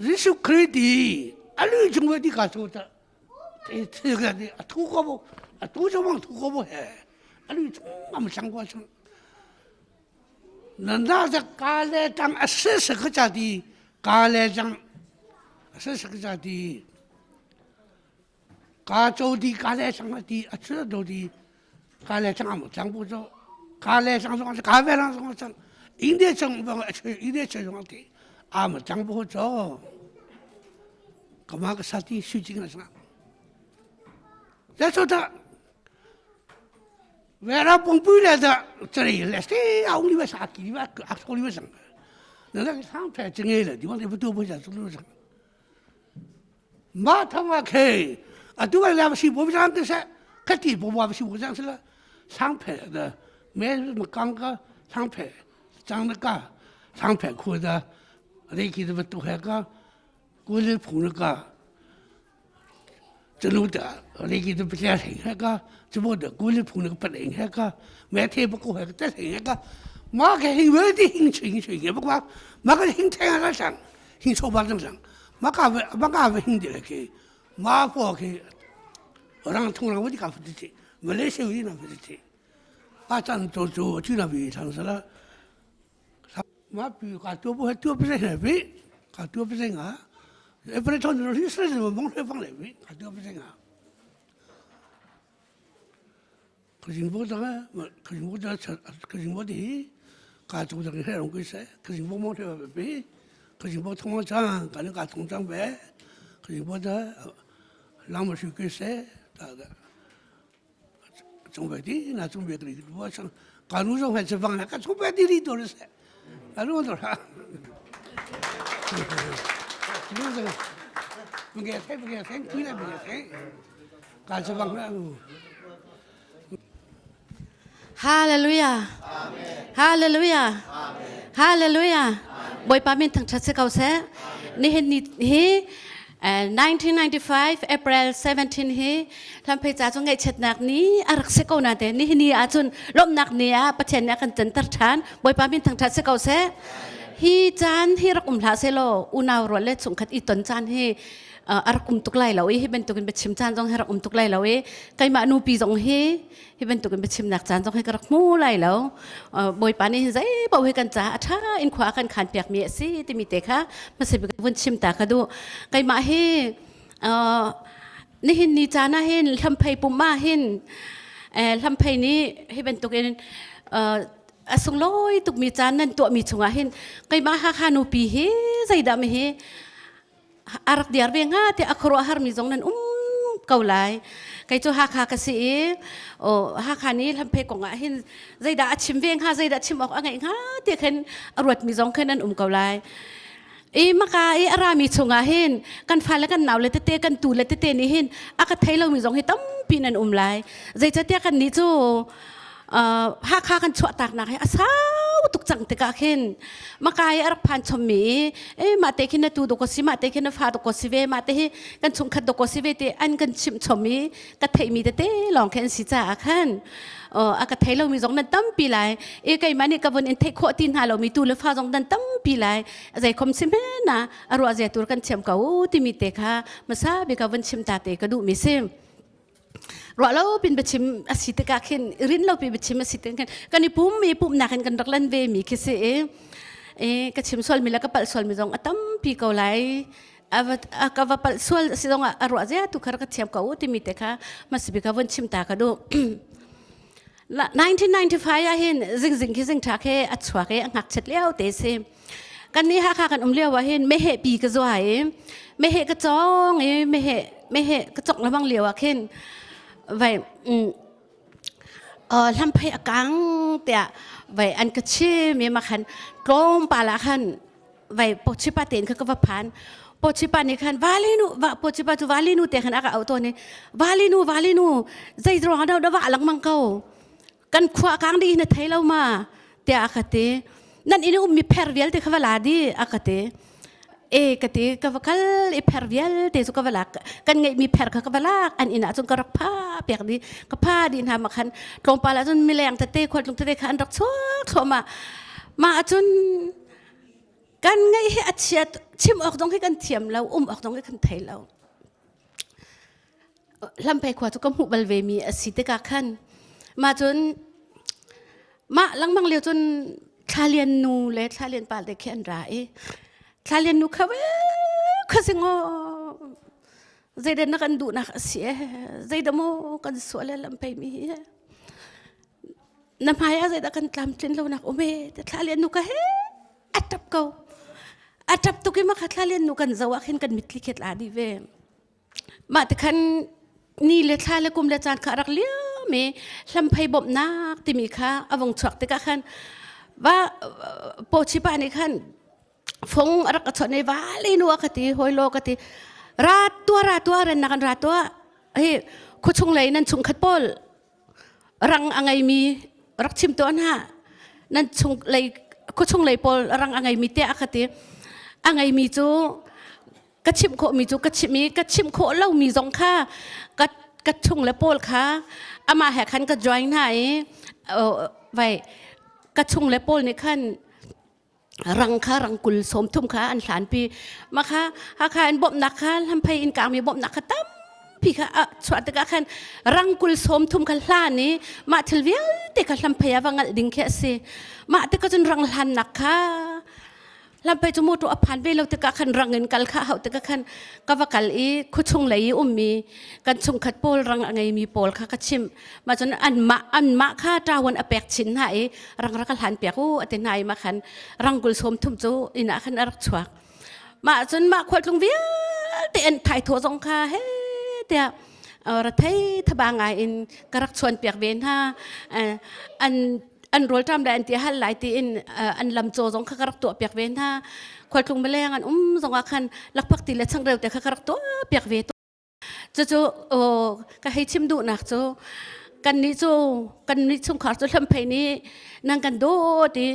risu kredi, alu cuma di kasut, itu kan di, tu kau he, alu cuma macam macam, nanda je kale jang ases kerjadi, kale jang ases kerjadi. 加州的加来上个的，这都的卡来讲么讲不着，卡来上上卡外上上上，一点讲不一点讲上的，啊么讲不着，干嘛个啥的修经了上？再说他。Vera pompuila da tsari le ste a uni va sa ki va a skoli va sang. Na na sang phe chingela di wa le bu bo ja su lu sang. Ma thang wa ke a tu va la si bo sang ke sa ka ti bo wa si bo sang sa sang phe da me ma kang ka sang phe chang na ka sang phe khu da re ki da tu ha ka ku le phu na kaจะรู้แต่อะไรกินเป็นอะไรแค่ก็จะบอกเด็กกูเลยพูดนึกเป็นเองแค่ก็แม้เทปกูแค่จะเห็นก็มาแค่หิ้งเวทีหิ้งชิงเงี้ยบอกว่ามาก็หิ้งแทงอะไรสั่งหิ้งโซบะสั่งมาก็หิ้งเดียวแค่มาพอแค่รังทุ่งรังวันที่เขาพูดที่มาเลเซียวันที่นั่นพูดที่อาจารย์โจที่นั่นวิทางสละมาปีกาตัวบุหัวตัวเป็นอะไรวิกาตัวเป็นอะไรเปรตชนเราที่สุดมันมองเห็นฟังเลยวิขัดตัวเป็นยังไงขยิงพวกนั้นขยิงพวกนั้นขยิงพวกที่การจุดจังให้เราคุยเสขยิงพวกมองเห็นแบบนี้ขยิงพวกทุ่งจังการนึกการทุ่งจังแบบขยิงพวกนั้นลำมาคุยเสแต่จงแบบนี้น่าจงแบบนี้ว่าช่างการรู้จังให้จะฟังนะการจงแบบนี้ตัวนี้เสการรู้ตัวละรู้จักมึงแก่แท้มึงแก่แท้คุยอะไรมึงแก่แท้การสว่างแล้วฮาเลลูยาฮาเลลูยาฮาเลลูยาบอยปามินทั้งชัดเจนเขาเสนี่เห็นนี่1995 April 17 he ทำเพจจงไงเช็ดนักนี้อารักเสกเอาหน้าเดนี่นี่อาจุนลมนักนี้ประเทศนี้กันจันทร์ชานบอยปามินทั้งชัดเจนเขาเสฮีจานฮีรักลาเซโลอุณาวรเลสุงขัดอีตนจานฮีอารักตุกไลเราฮีเป็นตุกันเปชิมจานจงฮีรักตุกไลเราไกมานูปีจงฮีเป็นตุกันเปชิมนักจานจงฮีกรักมูไลเราบอยปานี่ใจเป่าให้กันจ้าถ้าอินขวากันขันเปียกมีสิที่มีเตะค่ะมาเสพกันวันชิมตาค่ะดูไกมาฮีนี่หินนี่จานะหินลำไพปุ่มมาหินลำไพนี้ฮีเป็นตุกันสงลอยตุกมีจานนั่นตัวมีชงอาหินไกมาฮาคานูปีเฮใจดำเฮอารักเดียร์เวียงฮะที่อัครอาหารมีจงนั้นเกาไลไกจูฮาคากษีฮาคานี้ทำเพกของอาหินใจดาชิมเวียงฮะใจดาชิมออกอะไรฮะที่เห็นอรวดมีจงแค่นั้นเกาไลมาคาอารามีชงอาหินกันฟ้าและกันหนาวเลยเตะกันตูเลยเตะนี่หินอากาศไทยเรามีจงให้ตั้มปีนั้นไลใจจะเตะกันนี้จูหากกันชั่วตากนักให้อาสาวตุกจังเตกาเข็นมาไกอารักพันชมมีมาเตกินตูดกสิมาเตกินฟ้าดกสิเวมาเตกันชงขัดดกสิเวเตอันกันชิมชมมีกัดเทมีเตลองเข็นสิจ่าขันอากาศไทยเรามีจงนั้นตั้มปีไรไก่มันนี่กับวันอินเทคโคตินหาเรามีตูเลฟ้าจงนั้นตั้มปีไรใจคมสิเมนะอรัวใจตัวกันเชื่อมเขาที่มีเตค่ะมาซาเบกับวันชิมตาเตกระดูมีเซมเราเราเป็นประชิมอาศิตกาเข็นรินเราเป็นประชิมอาศิตกาเข็นกันนี่ปุ่มนักกันรักลันเวมีคิดเสียกระชิมส่วนมีแล้วก็ปัลส่วนมีจงตั้มปีเกาไลก็ว่าปัลส่วนสิจงอรัวเจ้าตุกขรักเทียมเขาที่มีแต่ค่ะมาสิบกับวันชิมตากระดู1995เห็นจิงคิดจิงทักเฮอัศวะเฮหักเช็ดเลี้ยวเตะเซกันนี่ฮะกันเลี้ยวว่าเห็นไม่เหปีกระจายไม่เหกระจองไม่เหกระจกแล้วบางเลี้ยวเห็นvậy làm phải căng tiệt vậy anh cứ chơi miếng mà khăn trôm bà lá khăn vậy bộ chip bà tiền cứ vấp phán bộ chip bà này khăn vali nu bộ chip bà tu vali nu tiệt khăn ác ảoตัวนี้vali nu dây rò đâu đó vạ lăng măng câuกันขวากลางดีนะไทยเรามาเตะอากาศนั่นอินุมีเพร์เวลเตะขวาลาดีอากาศกติกว่าคัลเพร์เวลเตะสุกวลักกันไงมีเพร์กวลักอันอินะจนกระพ้าเปียกดีกระพ้าดินหามาคันตรงปลาจนมีแรงเตะคนลงเตะขันรักชัวมาจนกันไงให้อัจฉริยะชิมออกตรงให้กันเทียมเราออกตรงให้กันไทยเราลำไปขวาทุกกำหุบลเวมีอสิตกาขันมาจนมาลังมังเลียวจนชาเลียนนูและชาเลียนปาเด็กแค่อันไรชาเลียนนูเขาเขาสิงอใจเดินนักกันดูนักเสียใจดโมกันสวยแล้วลำไปมี namaya sa dakan tlamtlin lo nak ume tatlalian no ka he atap ko atap to ki makatlalian no kan zawakin kan mitlikit ladi ve matakan ni le thlale kum le chan kharak lia me lamphai bom nak ti mi kha awang chak te ka khan wa po chi pa ni khan phong arak ka chone wa le no ka ti hoilo ka ti ratua ran nakan ratua he khuchung lai nan chung khat pol rang angai mi rak chim to na nan chung lai khuchung lai pol rang angai mi te akati angai mi chuกระชิมโคมีจูกระชิมมีกระชิมโคเล่ามีสองค่ากระชงและโปลค่ะอามาแหกขันกระจอยไหนไว้กระชงและโปลในขั้นรังค่ะรังกุลสมทุ่มค่ะอันสารปีมาค่ะหากอันบ่มนักค่ะทำไปอินกลางมีบ่มนักค่ะตั้มพี่ค่ะสวัสดีค่ะขันรังกุลสมทุ่มค่ะล้านนี้มาทิลเวียเด็กค่ะทำไปวังดิ่งแค่สิมาเด็กก็จนรังล้านนักค่ะลำไปจมูกตัวอภันไปเราตะกะขันรังเงินกัลข้าเขาตะกะขันกวกัลอีคุชงไหลมีกันชงขัดโปลรังไงมีโปลข้ากระชิมมาจนอันมะข้าตราวันอเปกชินหายรังรักหันเปียกูอเตนายมาขันรังกุลสมทุ่มจูอินะขันอรักชวักมาจนมาขวดลงเวียเตียนถ่ายถั่วสงคาเฮ้เตียรัฐไทยทบางไงอินกรักชวนเปียกเวนฮะอันโรลทำได้อันที่ฮัลไลที่อันลำโจสงขกรักตัวเปียกเวนท่าคอยคลุงไปแล้วอันสงอาคันลักพักตีและช่างเร็วแต่ขกรักตัวเปียกเวนจะก็ให้ชิมดูนักกันนี้ชงขาดลำไผ่นี้นั่งกันโดดี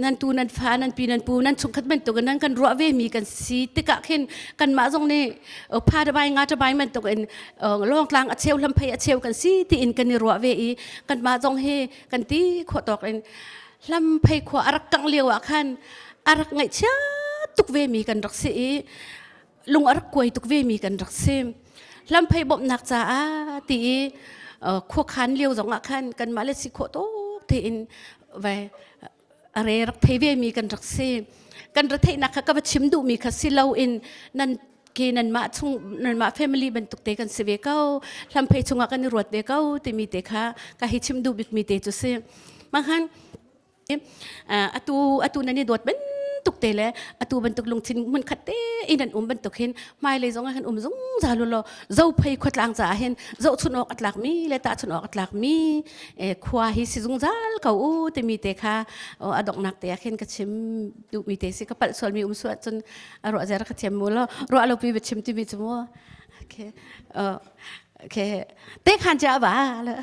นั่นตูนั่นฟ้านั่นปีนั่นปูนั่นชงขัดมันตัวกันนั่งกันรัวเวมีกันสีติกะขึ้นกันมาตรงนี้พาระบายงาระบายมันตัวกันล่องกลางอัดเชลลำไผ่อัดเชลกันสีที่อินกันในรัวเวอีกันมาตรงเฮกันตีขวดตอกกันลำไผ่ขวารักกังเลียวอ่ะขันรักไงเช่ตุกเวมีกันรักสีลุงรักกวยตุกเวมีกันรักสีลำไผ่บ่มหนักจ้าตีขวขันเลี้ยวสองขันกันมาเลสิโคโตที่อินไว้อะไรรักไทยเวมีกันรักเซกันรักไทยนักก็ว่าชิมดูมีคัสซิลาอินนั่นกีนันมาช่วงนันมาแฟมิลี่บรรทุกเตกันเสวเก้าลำเพชงกันรวดเวเก้าที่มีเตค่ะก็ให้ชิมดูมีเตจุเซบางครั้งอตูนันนี่ดวดเป็นตุกเตะเลยอตูบรรทุกลงชิ้นมันขัดเตะอินันบรรทุกเห็นไม่เลยสองกันซงจาลุลเจ้าเพยขวดลางจ่าเห็นเจ้าชุนออกอัดหลักมีเลตาชุนออกอัดหลักมีขวาฮิสิซงจาลเขาแต่มีเตะค่ะอดอกนักเตะเห็นกระชิมดูมีเตะสิกระปัดส่วนมีส่วนจนรัวจะรักเทียมมูลรัวเราไปชิมที่มีจมูกโอเคเตะขันจ้าบ้าเลย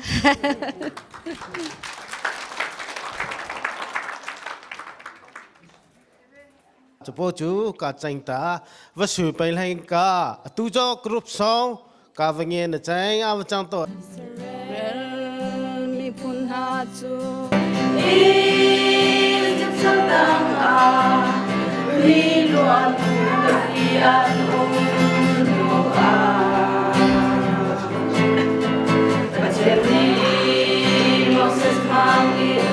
จะพูดจูการจังตาว่าสื่อไปให้กาตู้จอกรุ๊ปสองกาวันเงี้ยนะจังเอาจังตัวมีพุนหาจูอีจะสังตังอาวิลวนตะกีอันอุโนอาปัจเจนีโมเสสมังอิน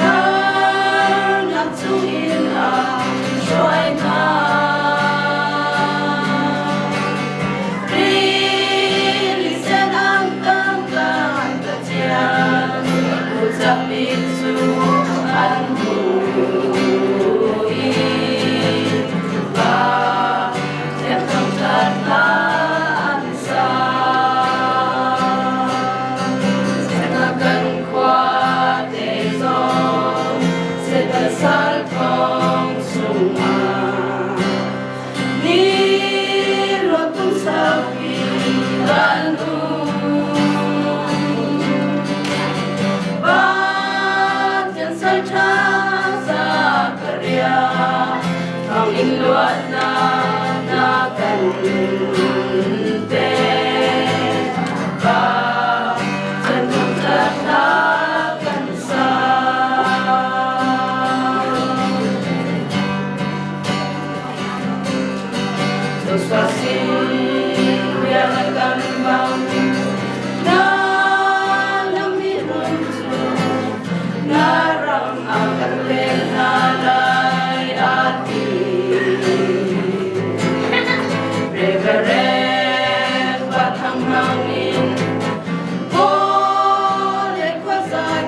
ฮานักจูอินอาช่วยมาริเซนังตังกันตะเจียนอุจามิจูอันหูอีบาเทียนคำจัดลานสาเสนากันควาเตโซเสตสัลทองสุมานี่รถตุ้งสักปีกันดูบ้านยังสัลชาสักเรียทองอินลวดนากันเตบ้านจะนุ่งจัดลากันสาDespacito ya la cambam na namiruntu narang akan lenalay ati Reverend batang hangin boleh kuasa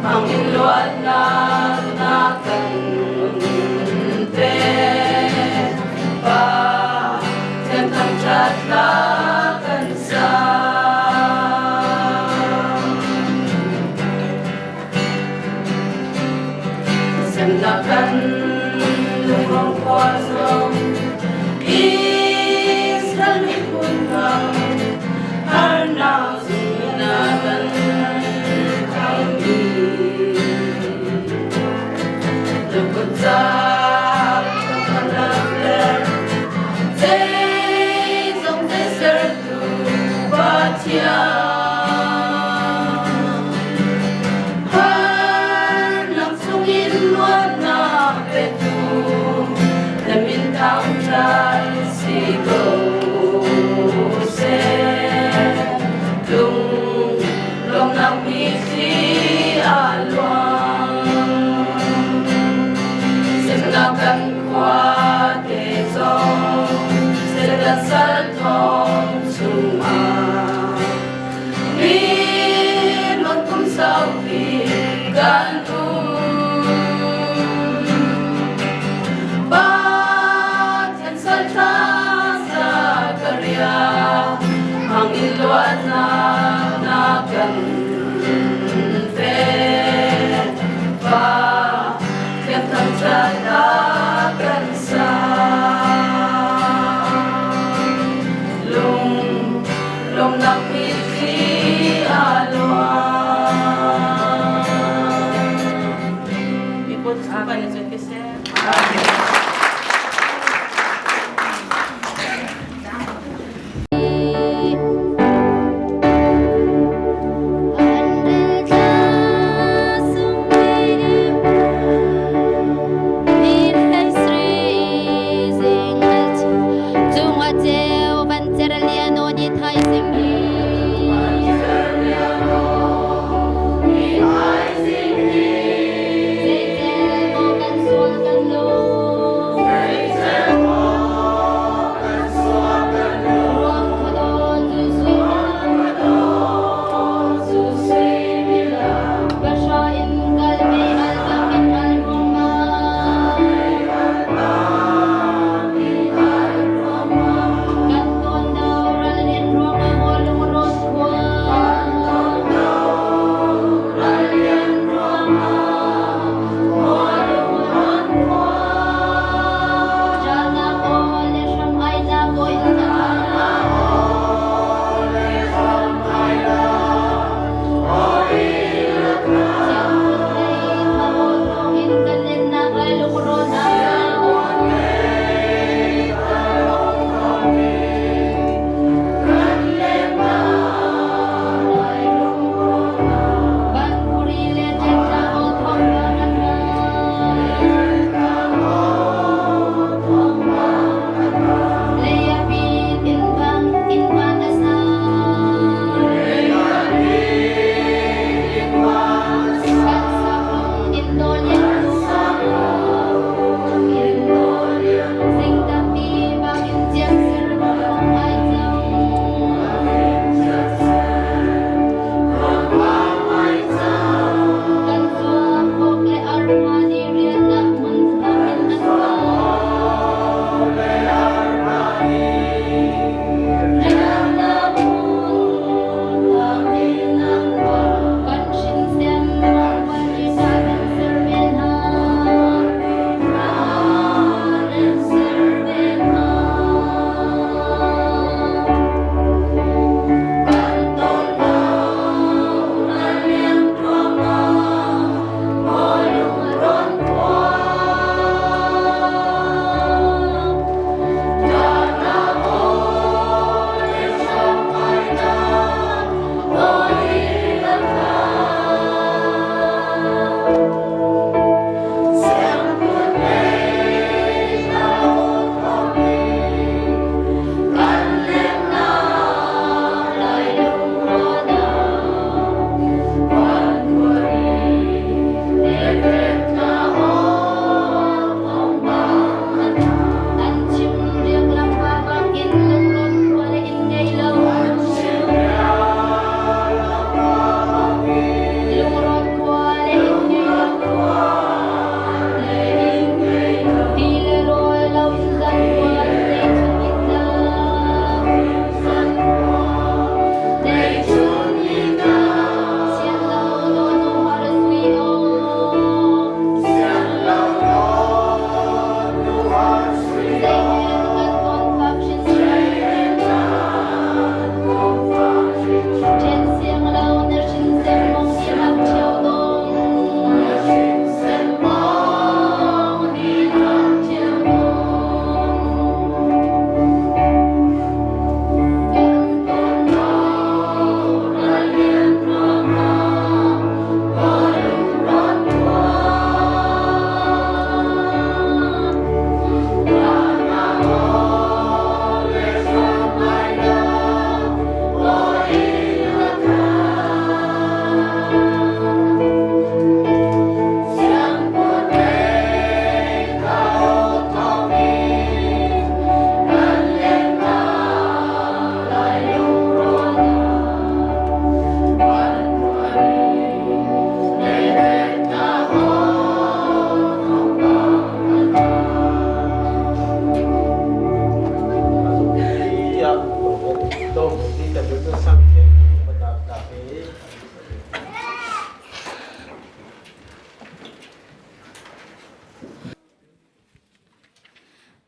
hằng in loạn na na cần thế và thêm thăng chát la cần xa xem na cần lung không qua sông Israel mi punta har nào dùng na cần Hãy subscribe cho kênh Ghiền Mì Gõ để không bỏ lỡ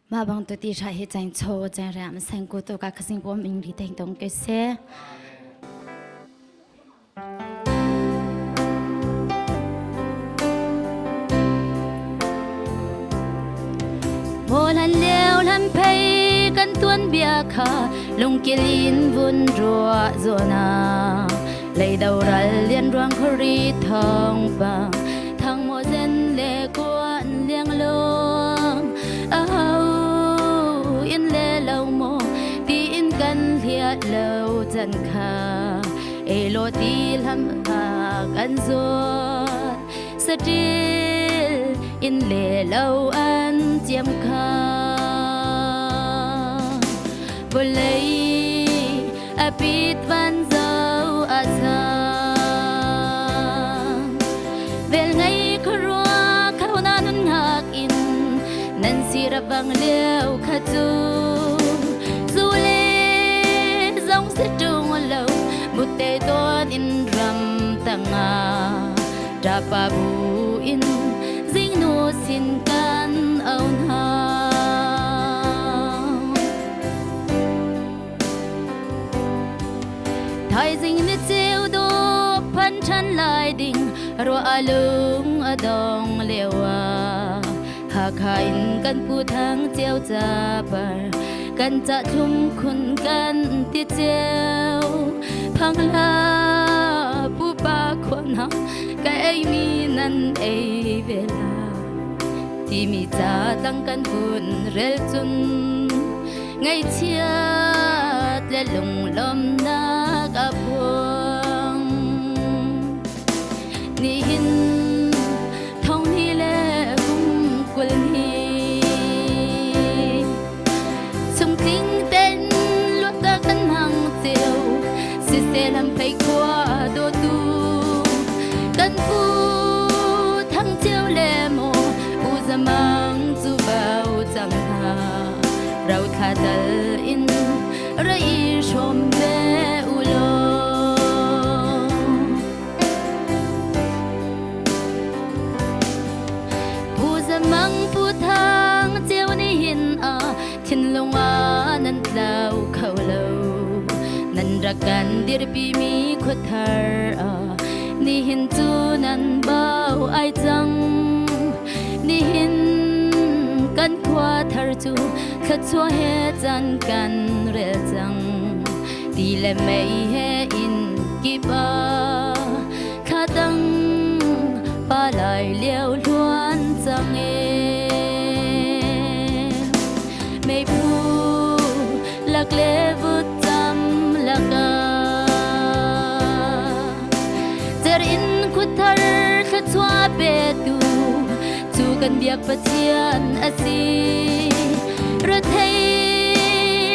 mà bằng tôi đi ra hết tranh châu tranh rạm sang cô tôi các sinh bố mình đi thành đồng cái xe một lần leo lần payกันtuôn bia khá lung kia linh vun rùa rùa na lấy đầu ra liên ruang khori thong bang thang mùa dân lệ quan liang lông yên lệ lâu mô tinกันthiệt lâu chân khá lô ti làm hàกันruột still in lệ lâu ăn chiêm khá vô lấy bít van dâu sang về ngày khóa khao nan ngạc in nan si ra bang leo khát du lê dòng sẽ trung lâu một tê toan in ram tanga ra pa bu in dinh nu xin can ôn ha thái dinh nít chiều đô pan chan lại đình rùa lung dong leo hà khain kan pu thang chiều cha bar kan cha thum khun kan ti chiều phang la pu pa khon ha cái mi nan ei vela ti mi cha tang kan pun rel chun ngày chia le lung lom na ka buông ni hin thong ni le kum kul hi sung ting ten luat ta kan hang chiều si se lam phai qua do tu kan pu thang chiều le mo u zamang zu bao chang ha rau tha dal in rai shom be ulo pu zamang pu thang chiều ni hin thin longa nan lau khau lo nan rakan dir pi mi khothar ni hin chu nan bao ai chang ni hin kan khwa thar chu khat chua he chan kan re chang ti le mei he in kipa kha tang pa lai leo luan chang e mei pu lak le vut cham laka zer in khuthar kha chua pe tu chu kan biak pathian asi ra thei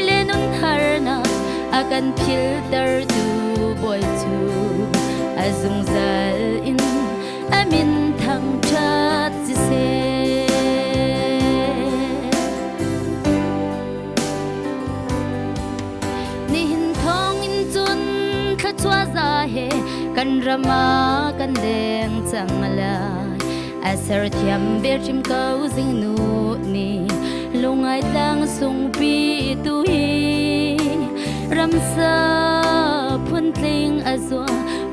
le nun thar na akan phil dar tu boy chu azung zal in amin thang chat si se ni hin thong in chun kha chua za he kan rama kan deng chang la asar thiam ber chim kau zing nu ni lungai tang sung pi tu hi ram sa phun tling azwa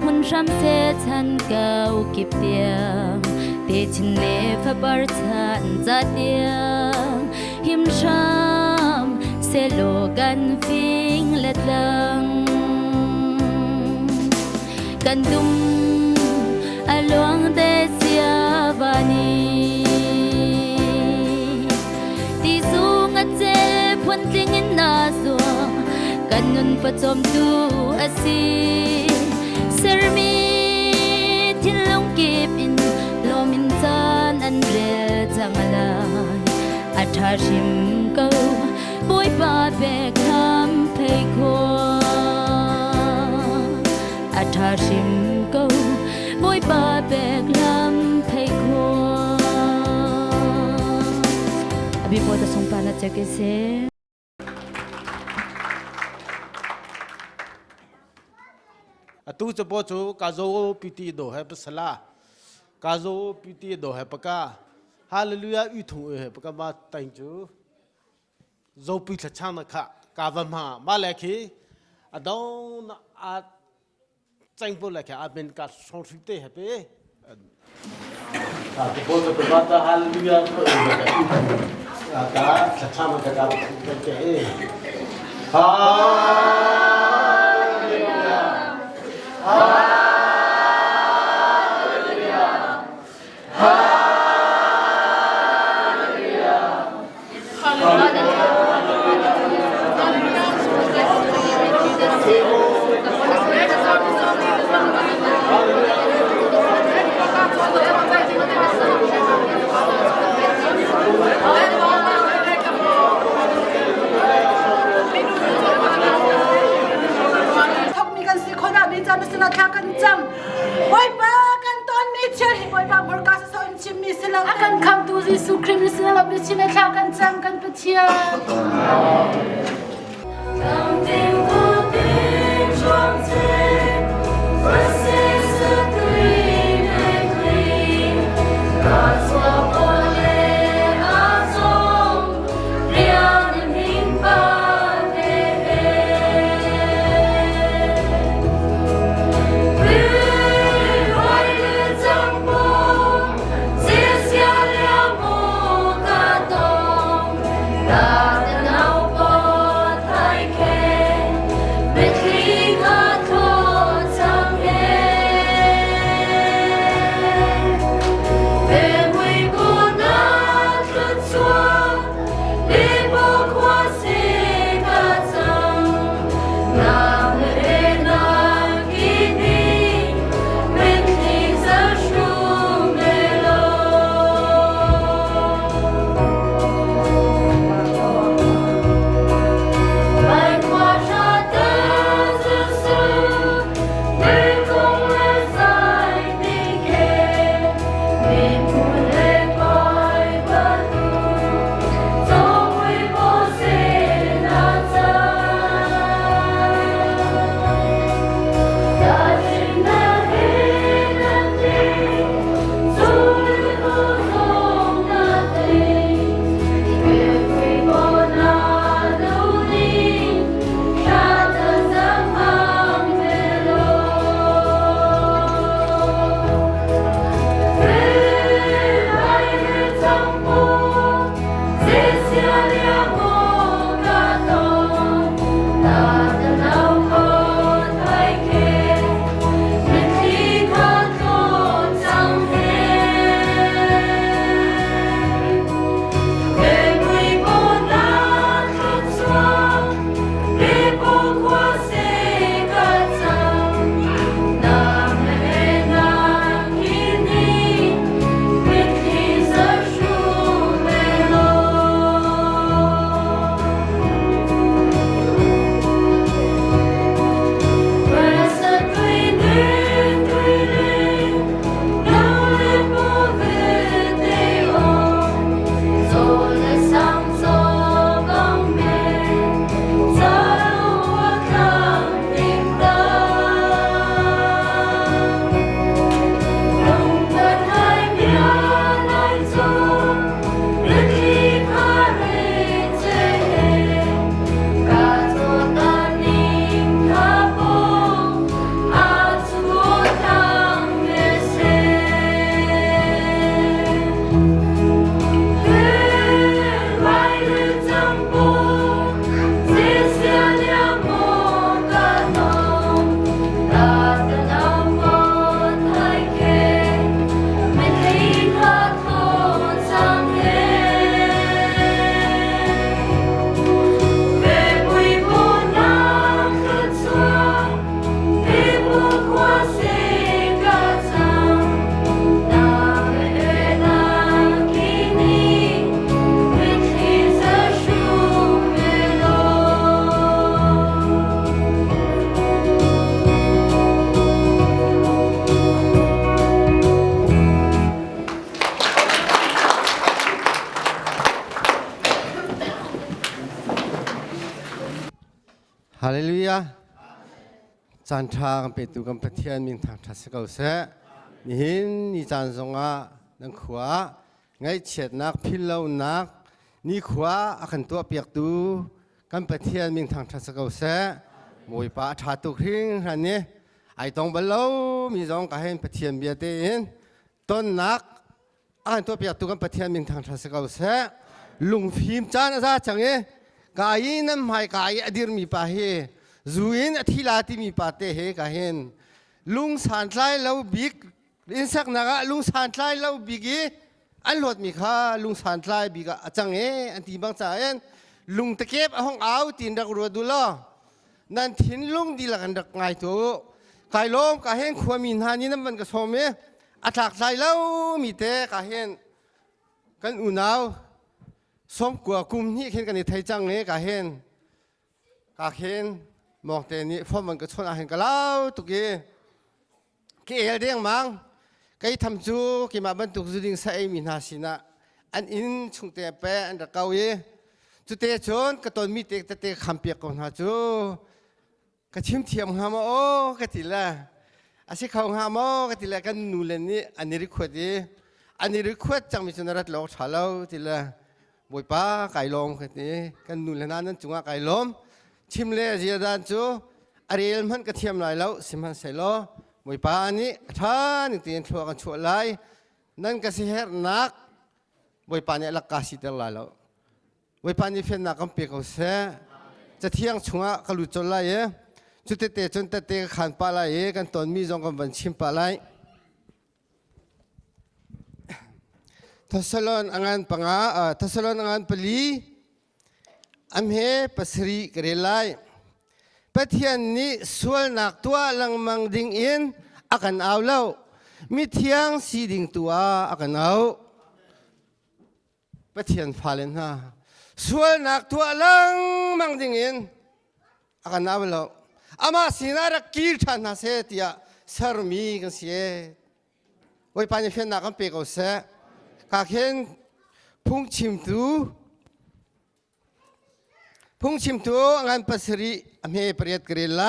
mun ram se chan kau kip tiang te chin ne pha bar chan za tiang him sham se lo gan phing let lang kan dum along de sia vani ti sung a che phun tling in na so kan nun pa chom tu asi ser mi thin long kip in lo min chan an re changala a tha rim ko boy pa be kham phei kho a tha rim ko boy pa be kham phei kho abi po ta song pa na che ke se tu cho po chu kazo piti do hai pasala kazo piti do hai paka hallelujah u thu hai paka ma tain chu dâu pi thật chăng là cả vầm hà mà lại khi ở đâu à tranh phố lại khi bên cả song suy tế hết đấy cái phố cái bát ta hallelujah cả thật chăng là cả cái akan come to Jesus Christ in love with chine thao kan cham kan pathia kam ding ko ding chom che verses the green and green God's love ole azom rian ning pa de Hallelujah. Chan thang pe tu kam pathian min thang thas kau se ni hin ni chan zonga nang khua ngai chet nak phil lo nak นี่ขวาขันตัวเปียกตูกันประเทียนมิงทางทัศกาเสมวยป้าชาตุคริงฮันนี่ไอตองบลาวมีจงกะเห็นประเทียนเบียเตนต้นนักขันตัวเปียกตูกันประเทียนมิงทางทัศกาเสลุงฟิล์มจานซาจังเอกายนั่นหมายกายอดีตมีป้าเฮจูอินที่ลาที่มีป้าเตเฮกะเห็นลุงสันไลเราบิกอินสักนักลุงสันไลเราบิกอันหลดมีค่าลุงสันไลบิกจังอันที่บางสายลุงตะเก็บห้องเอาตีนดักรัวดูล้อนั่นทิ้งลุงดีละกันดักไงตัวกายล้มกะเห็นความมีนานี่นั่นมันก็สมอัตลักษณ์เรามีเตะกะเห็นกันอุ่นเอาสมกว่ากุมนี่เห็นกันในไทยจังกะเห็นมองแต่นี่พอมันก็ชนอาเห็นกันแล้วตุกี้เกี่ยวเรื่องมังก็ทำจูกี่มาบรรทุกจุดิงใส่มีนาสินะอันอินชุงเตะแปะอันตะเกาจุดเตะชนก็ตอนมีเตะเตะคำเปียกก่อนฮะจูก็ชิมเทียมหามโอ้ก็ทีละอาศัยเขาหามโอ้ก็ทีละกันนูเลนี่อันนี้ริขวดอันนี้ริขวดจังมีจนรัดหลอกชาเลาทีละบวยป้าไก่ลมก็ทีกันนูเลนั้นจุงไก่ลมชิมเล่เจียดานจูอารีเอลมันก็เทียมลายแล้วสิมันใส่ล้อมวยป้านี่ท่านตีนชัวกันชัวไลนั่นก็สิเฮร์นักมวยป้านี่ลักกาสิเตลายแล้วมวยป้านี่เฟ้นนักกันเปียกเอาเสจะเที่ยงชัวก็ลุจไลจุดเตะจนเตะขันปลาไลกันตอนมีจงกันบันชิมปลาไลทัศลอนอังปังทัศลอนอังปลีอัมเฮปัสรีกเรลัยปัทยันนี้ส่วนนักตัวลังมังดิ่งอินอากันเอาเล่ามิเทียงสีดิ่งตัวอากันเอาปัทยันฟาเลนฮะส่วนนักตัวลังมังดิ่งอินอากันเอาเล่าอามาสินารักกีร์ทันนาเสตียสารมีกันเสียไว้ปานเฟนนักกันเปกเอาเสกาเห็นพุ่งชิมตัวงานปัสรีอเมย์เปรียดกรีไล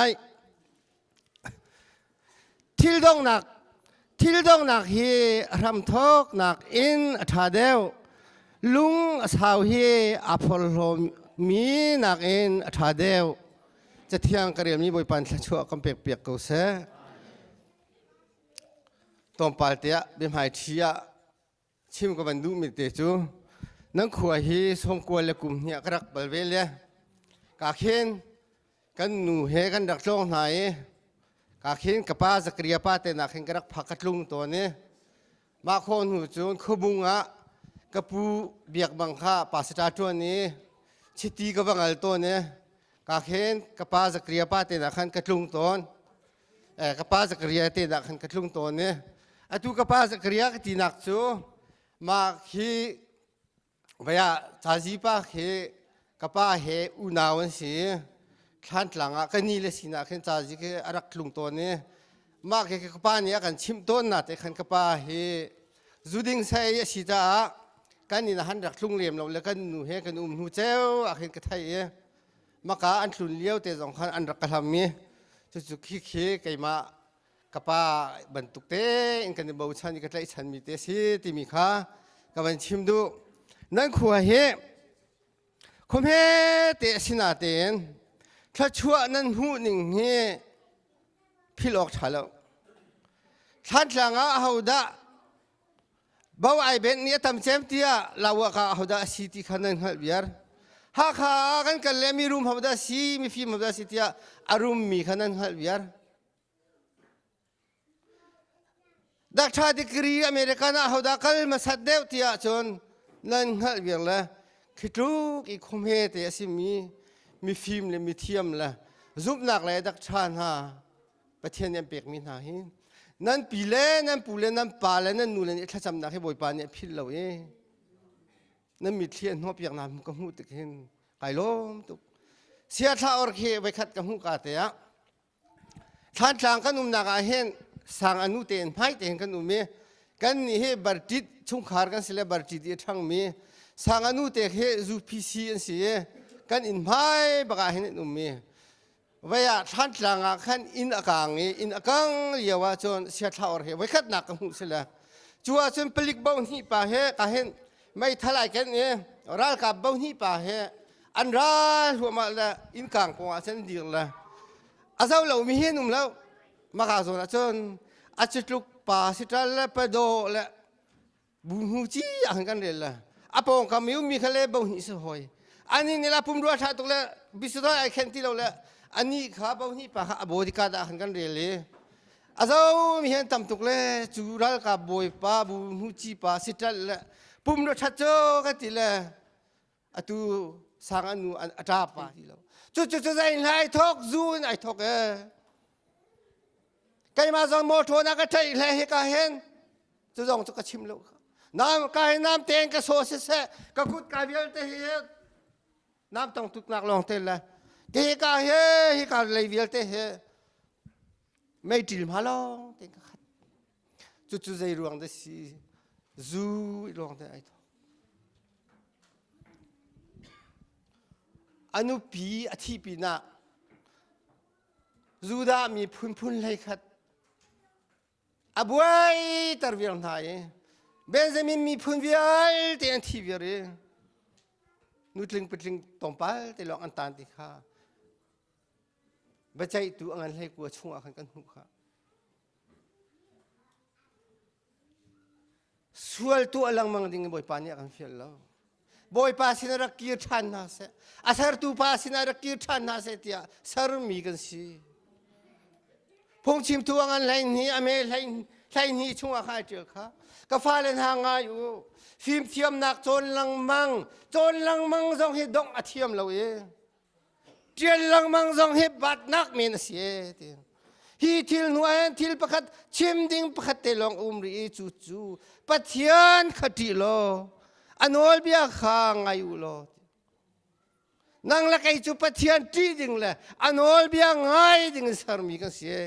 ทิลดงนักเฮรำทอกนักอินทาเดวลุงสาวเฮอพอลโลมีนักอินทาเดวจะเที่ยงกระเรียมนี้บอยปันชัวกันเปียกกูเสตอมปาลเตียบิมหายเชียชิมกับบันดูมิเตจูนังขวาฮีสมควรเลยกุมเนี่ยกรักบลเวลกาเข็นกันหนูเฮกันดักจ้องไหนกาเข็นกับป้าจะเกลียป้าเตนักเห็นกรักพักกัดลุงตัวนี้มาคนหูจูนขบุงะกับปูเบียกบังค่าปัสตาตัวนี้ชิตีกับบังอัลตัวนี้กาเข็นกับป้าจะเกลียป้าเตนักขันกัดลุงตัวกับป้าจะเกลียเตนักขันกัดลุงตัวนี้อะตูกับป้าจะเกลียกตีนักจูมาคีเวียชาจีป้าคีกับป้าเฮอุณาวันสีขันหลังกันนี่เลยสินะขันชาจีคือรักลุงตัวนี้มาคีกับป้าเนี่ยกันชิมต้นนะแต่ขันกับป้าเฮจุดิงใส่สิจ้ากันนี่นะขันรักลุงเลี้ยมเราแล้วกันหนูเฮกันหนูเจ้าขันกับไทยมาก้าอันลุนเลี้ยวแต่สองขันอันรักกระทำมีจุดขี้ไก่มากับป้าบรรทุกเต้อินกันในบ่าวชันก็ได้ฉันมีเตสิที่มีค่ากับวันชิมดูนั่นขัวเฮคมเฮเตสินาเตนถ้าชั่วนั้นหูหนึ่งเฮพี่หลอกฉันแล้วฉันสั่งเอาดะบ่าวไอเบนเนี่ยทำเซมที่ลาวกะเอาดะสิที่ขันนั้นหัดเบียร์หากหากันกันเลยมีรูมเอาดะสิมีฟิล์มเอาดะสิที่อารุมมีขันนั้นหัดเบียร์ดักชาติกรีอเมริกันเอาดักลมาสัตเดวที่อาจนนั่นหัดเบียร์ละคิดลูกอีกคมเหตุสิมีฟิล์มเลยมีเทียมละซุปนักเลยดักชาญฮะประเทศยังเปียกมีหนาหินนั่นปีเล่นั่นปูเล่นั่นปลาเล่นั่นนูเล่ถ้าจำนักให้บ่อยปานเนี่ยพิษเรานั่นมีเทียนหัวเปียกน้ำก็หูตึกเห็นไก่ล้มตุกเสียท่าอร์เคไปขัดกับหูกาเตะท่านจางกันนักเห็นสังอนุเตนไม่เตนกันอุเมกันนี่เฮบาร์ติดชุ่มขาร์กันเสลบาร์ติดทั้งมีสังอนุเตเฮจูพีซีอันเสียกันอินไม่บกาเห็นอุเมว่าท่านจางกันอินอากางอินอากางเรียกว่าจนเสียท่าอร์เฮไว้ขัดนักกับหูเสลจัวจนผลิตบ้านที่ป่าเฮกาเห็น ไม่ทลายกันเนี่ยรักกับเบ้านี่ป่าเฮอันรักหัวมาละอินกลางของอาเซนดีละอาเซาเรามีเห็นนุ่มแล้วมาข่าวส่วนจนอาจจะลุกป่าสิตาละไปโดละบุญหูจีอันกันเลยละอาปองคำมิวมีทะเลเบ้านี่สหอยอันนี้เนี่ยละปุ่มรัวชาตุละบิสุดท้ายแค่ที่เราละอันนี้ข้าเบ้านี่ป่าบริการอันกันเลยอาเซามีเห็นตำตุกเลยจูรัลกับบอยป่าบุญหูจีป่าสิตาละปุ่มรัวชาโจกันทีละอะตูสังอนุอัตราปาที่เราจุดใจไล่ทอกซูนไอทอกใครมาส่งโมโทนักใจไล่ให้กันเห็นจะส่งจะกระชิมลูกน้ำกายน้ำเต็งกระโซเสะกระกุดกายเบี้ยเตะน้ำต้องตุกนักลองเตะละเตะกายเฮ้กายเลยเบี้ยเตะไม่ดิลมาลองเต็งกันจุดใจรวงเดสิซูรวงเตะไอทอกอนุปีอธิปีนาจูดามีพุ่นเลยขัดอบวยตรเวียนไทยเบนจามินมีพุ่นเวียลเตียนทีเวียร์นุตลิงปิดลิงตอมปัลเตลองอันตันติข้าบัจจัยตัวอันให้กลัวช่วงอันกันหุข้าส่วนตัวลังมังดิ่งบ่อยปานนี้กันเฟียลแล้วบอยปาสินารักกีร์ทันนาเสอาศัยตูปาสินารักกีร์ทันนาเสติอาสารมีกันสิพงชิมตัวงันไลน์นี้อเมริไลน์นี้ช่วงอาคาเจอค่ะก็ฟ้าเล่นหางอยู่ฟิล์มเทียมนักโจรลังมังจงให้ดงอาเทียมเราเจียนลังมังจงให้บัดนักเมนเสียฮีทิลหน่วยทิลประคัดชิมดิ่งประคัดเตลองรีจูปัทยานขัดทีโลอันอลเบียข้างอายุโลนั่งละไก่จุปเทียนที่ดิ่งเลยอันอลเบียง่ายดิ่งสารมีกันเสีย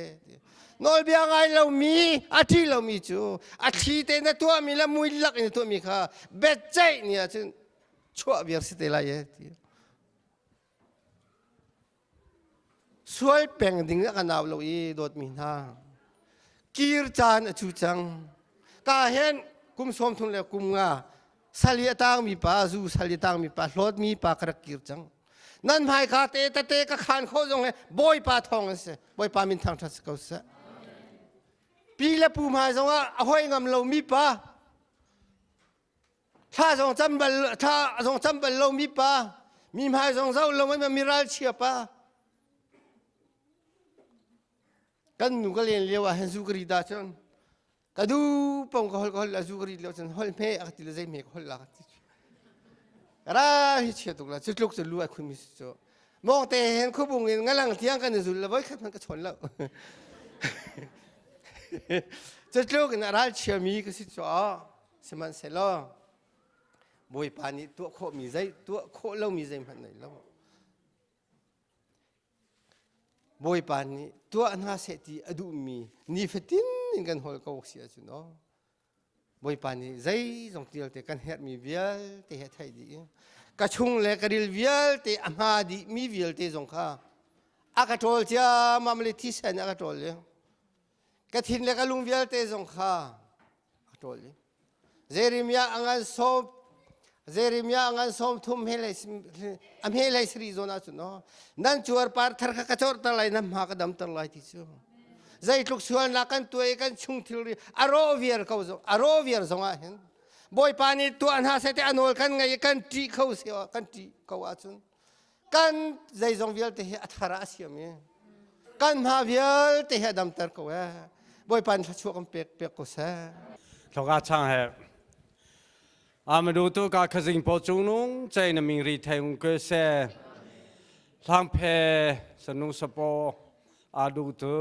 นอลเบียง่ายเรามีอาทิเรามีจูอาทิเตนตัวมีละมุยลักในตัวมีค่ะเบ็ดใจเนี่ยจึงชั่วเบียร์สิเตลายสวยแปลงดิ่งละกันเอาเราโดดมีนากีร์จานจูจังกาเห็นกุมสมทุนเลยกุมงาสลีตังมีป้าจูสลีตังมีป้าลดมีป้ากระกิรจังนั่นหมายขาเตะก็ขานโคจงเลยบอยป้าทองเสบอยป้ามินทางทัศกเสปีละปูหมายจงว่าเอาให้งำเรามีป้าถ้าจงจำเป็นเรามีป้ามีหมายจงเจ้าเราไม่มีรัลเชียป้ากันหนูก็เรียนเรียกว่าเฮนซูกรีดาจังก็ดูปงก็ฮอลจูกรีแล้วฉันฮอลเมย์อักติลใจเมย์ฮอลลักติอะไรเชื่อตุกละจุดลุกจะรู้ไอ้คุณมิสโจมองแต่เห็นคู่บุงเงินงั้นหลังเที่ยงกันจะสุดแล้วไว้ขัดมันก็ชนแล้วจุดลุกน่ารักเชื่อมีก็สิโจสมันเสร็จแล้วบอยปานี่ตัวโคมีใจตัวโคเล่ามีใจมันไหนแล้วบอยปานี่ตัวอันหาเสตีอดูมีนี่ฟตินกันหอลก็เสียจุนอ๋อบอยปานี่ใจสองเดียวแต่กันเฮ็ดมีเวียลแต่เฮ็ดไทยดีกระชุงเล็กกระดิลเวียลแต่อามาดีมีเวียลแต่สงข้าอากาศโตลจ้ามาเมลิทิเซนอากาศโตลเลยกระถินเล็กกระลุงเวียลแต่สงข้าอากาศโตลเลยเจริมยาอังอันสมทุ่มเฮลัยอัมเฮลัยสรีโซนาจุนอ๋อนั่นจวดปาร์ทร์ข้ากระโจรตะไลน้ำหากระดำตะไลที่สุดใจทุกส่วนนักกันตัวเองชุ่งทิลรีอารอเวียร์เขาส่งอารอเวียร์ส่งอ่ะเห็นบอยปานี่ตัวอันหาเสตอันโอลกันไงกันตีเขาเสียกันตีเขาว่าจุนกันใจทรงเวียร์เตะอัฐาราเสียมีกันมาเวียร์เตะดำตะเขาว่าบอยปานช่วยกันเปียกก็เสียทกาช่างเหรอามาดูตัวการขจิงปอจุงนุงใจนมิงรีไทยงเกษทางเพสนุสปออาดูตั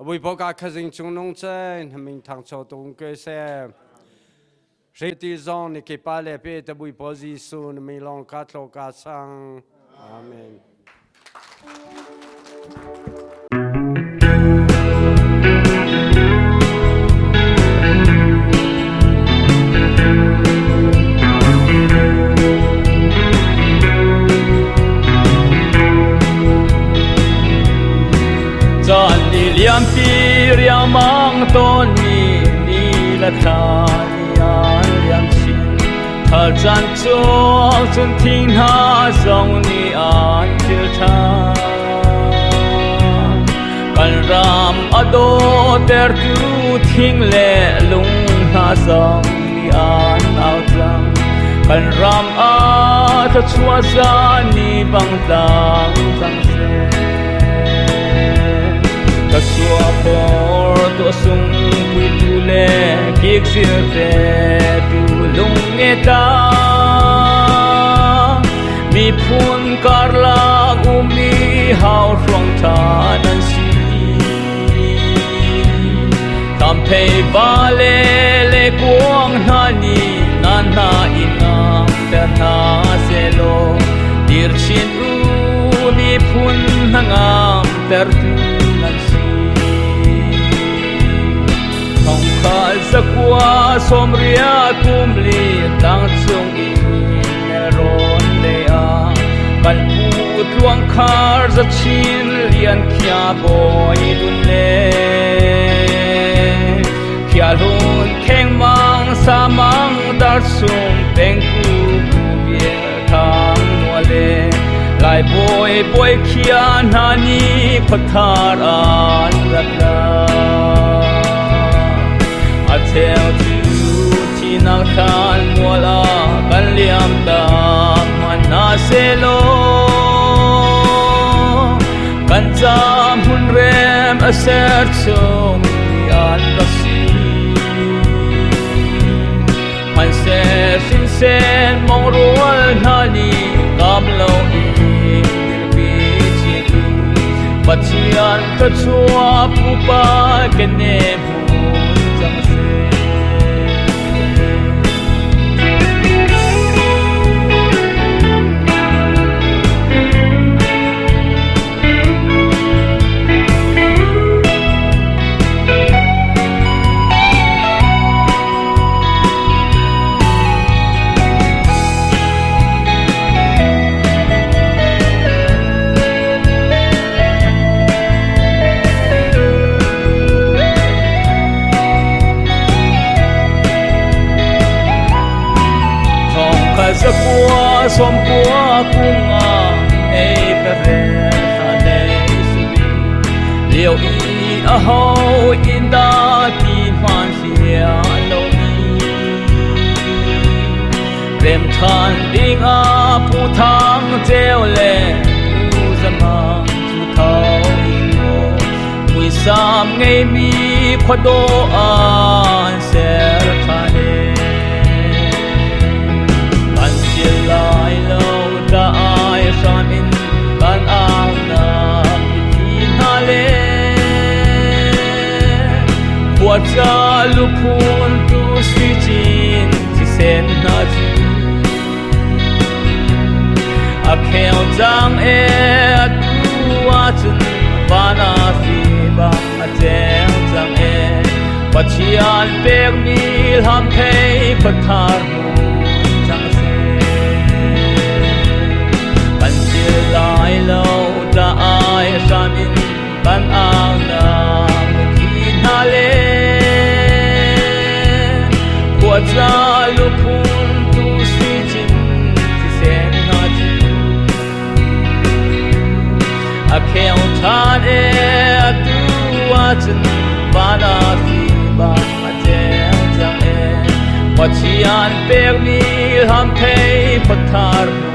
วบุยปอการขจิงจุงนุงใจนมิงทางชาวตงเกษเรติซอนนิเคปาเลเปตบุยปอจิสุนมิลองกัตโลกาสังอาเมน Liam mang ton mi ni la tha ni an liam sin Al chan chok chun thing na song ni an til tha Kan ram ado ter tu thing le lung na song ni an ao chang Kan ram a ta chua sa ni bang tang chang se Ka chua por to sung pui tu le kik sir te tu lung e ta Mi phun kar la mi hao rong tha nan si Tam pei ba le kuang na ni na na inam ter na se lo Dir chin u mi phun hangam ter tu nan si Thong khal sakwa som ria kum li tang chung in ron le a Kan pu tuang khar za chin lian kya boy dun le Kya lun keng mang sa mang dar sung peng ku bia thang no le Lai boy kya na ni pathar an rat la I tell you tina khan mola kan liam da mana se lo kan jam hun rem a ser chung yan rasi man se sin sen mong rual na ni kam lo i bi chi tu Bachian ka chua pu pa ke ne bu jang se Sa kwa som kwa kunga ei pere hane subi Liu i a ho in da ti man sia lo ni Rem than ding a pu thang jeo le u zamang tu thao mo Mui sam ngei mi khodo an ser thane Lai lo da ai san in kan ang na ki na le Bua cha lu phun tu si chin ti sen na chu A kheo jang e tu a chun ba na fi ba a jeng jang e Pachian pek mi ham thei pathar mu jang se Lai lo da ai san in kan ang na ki na le Kwa cha lu phun tu si chin ti sen na chu A kheo than e tu a chun ba na fi ba a jeng jang e Pachian pek mi ham thei pathar mu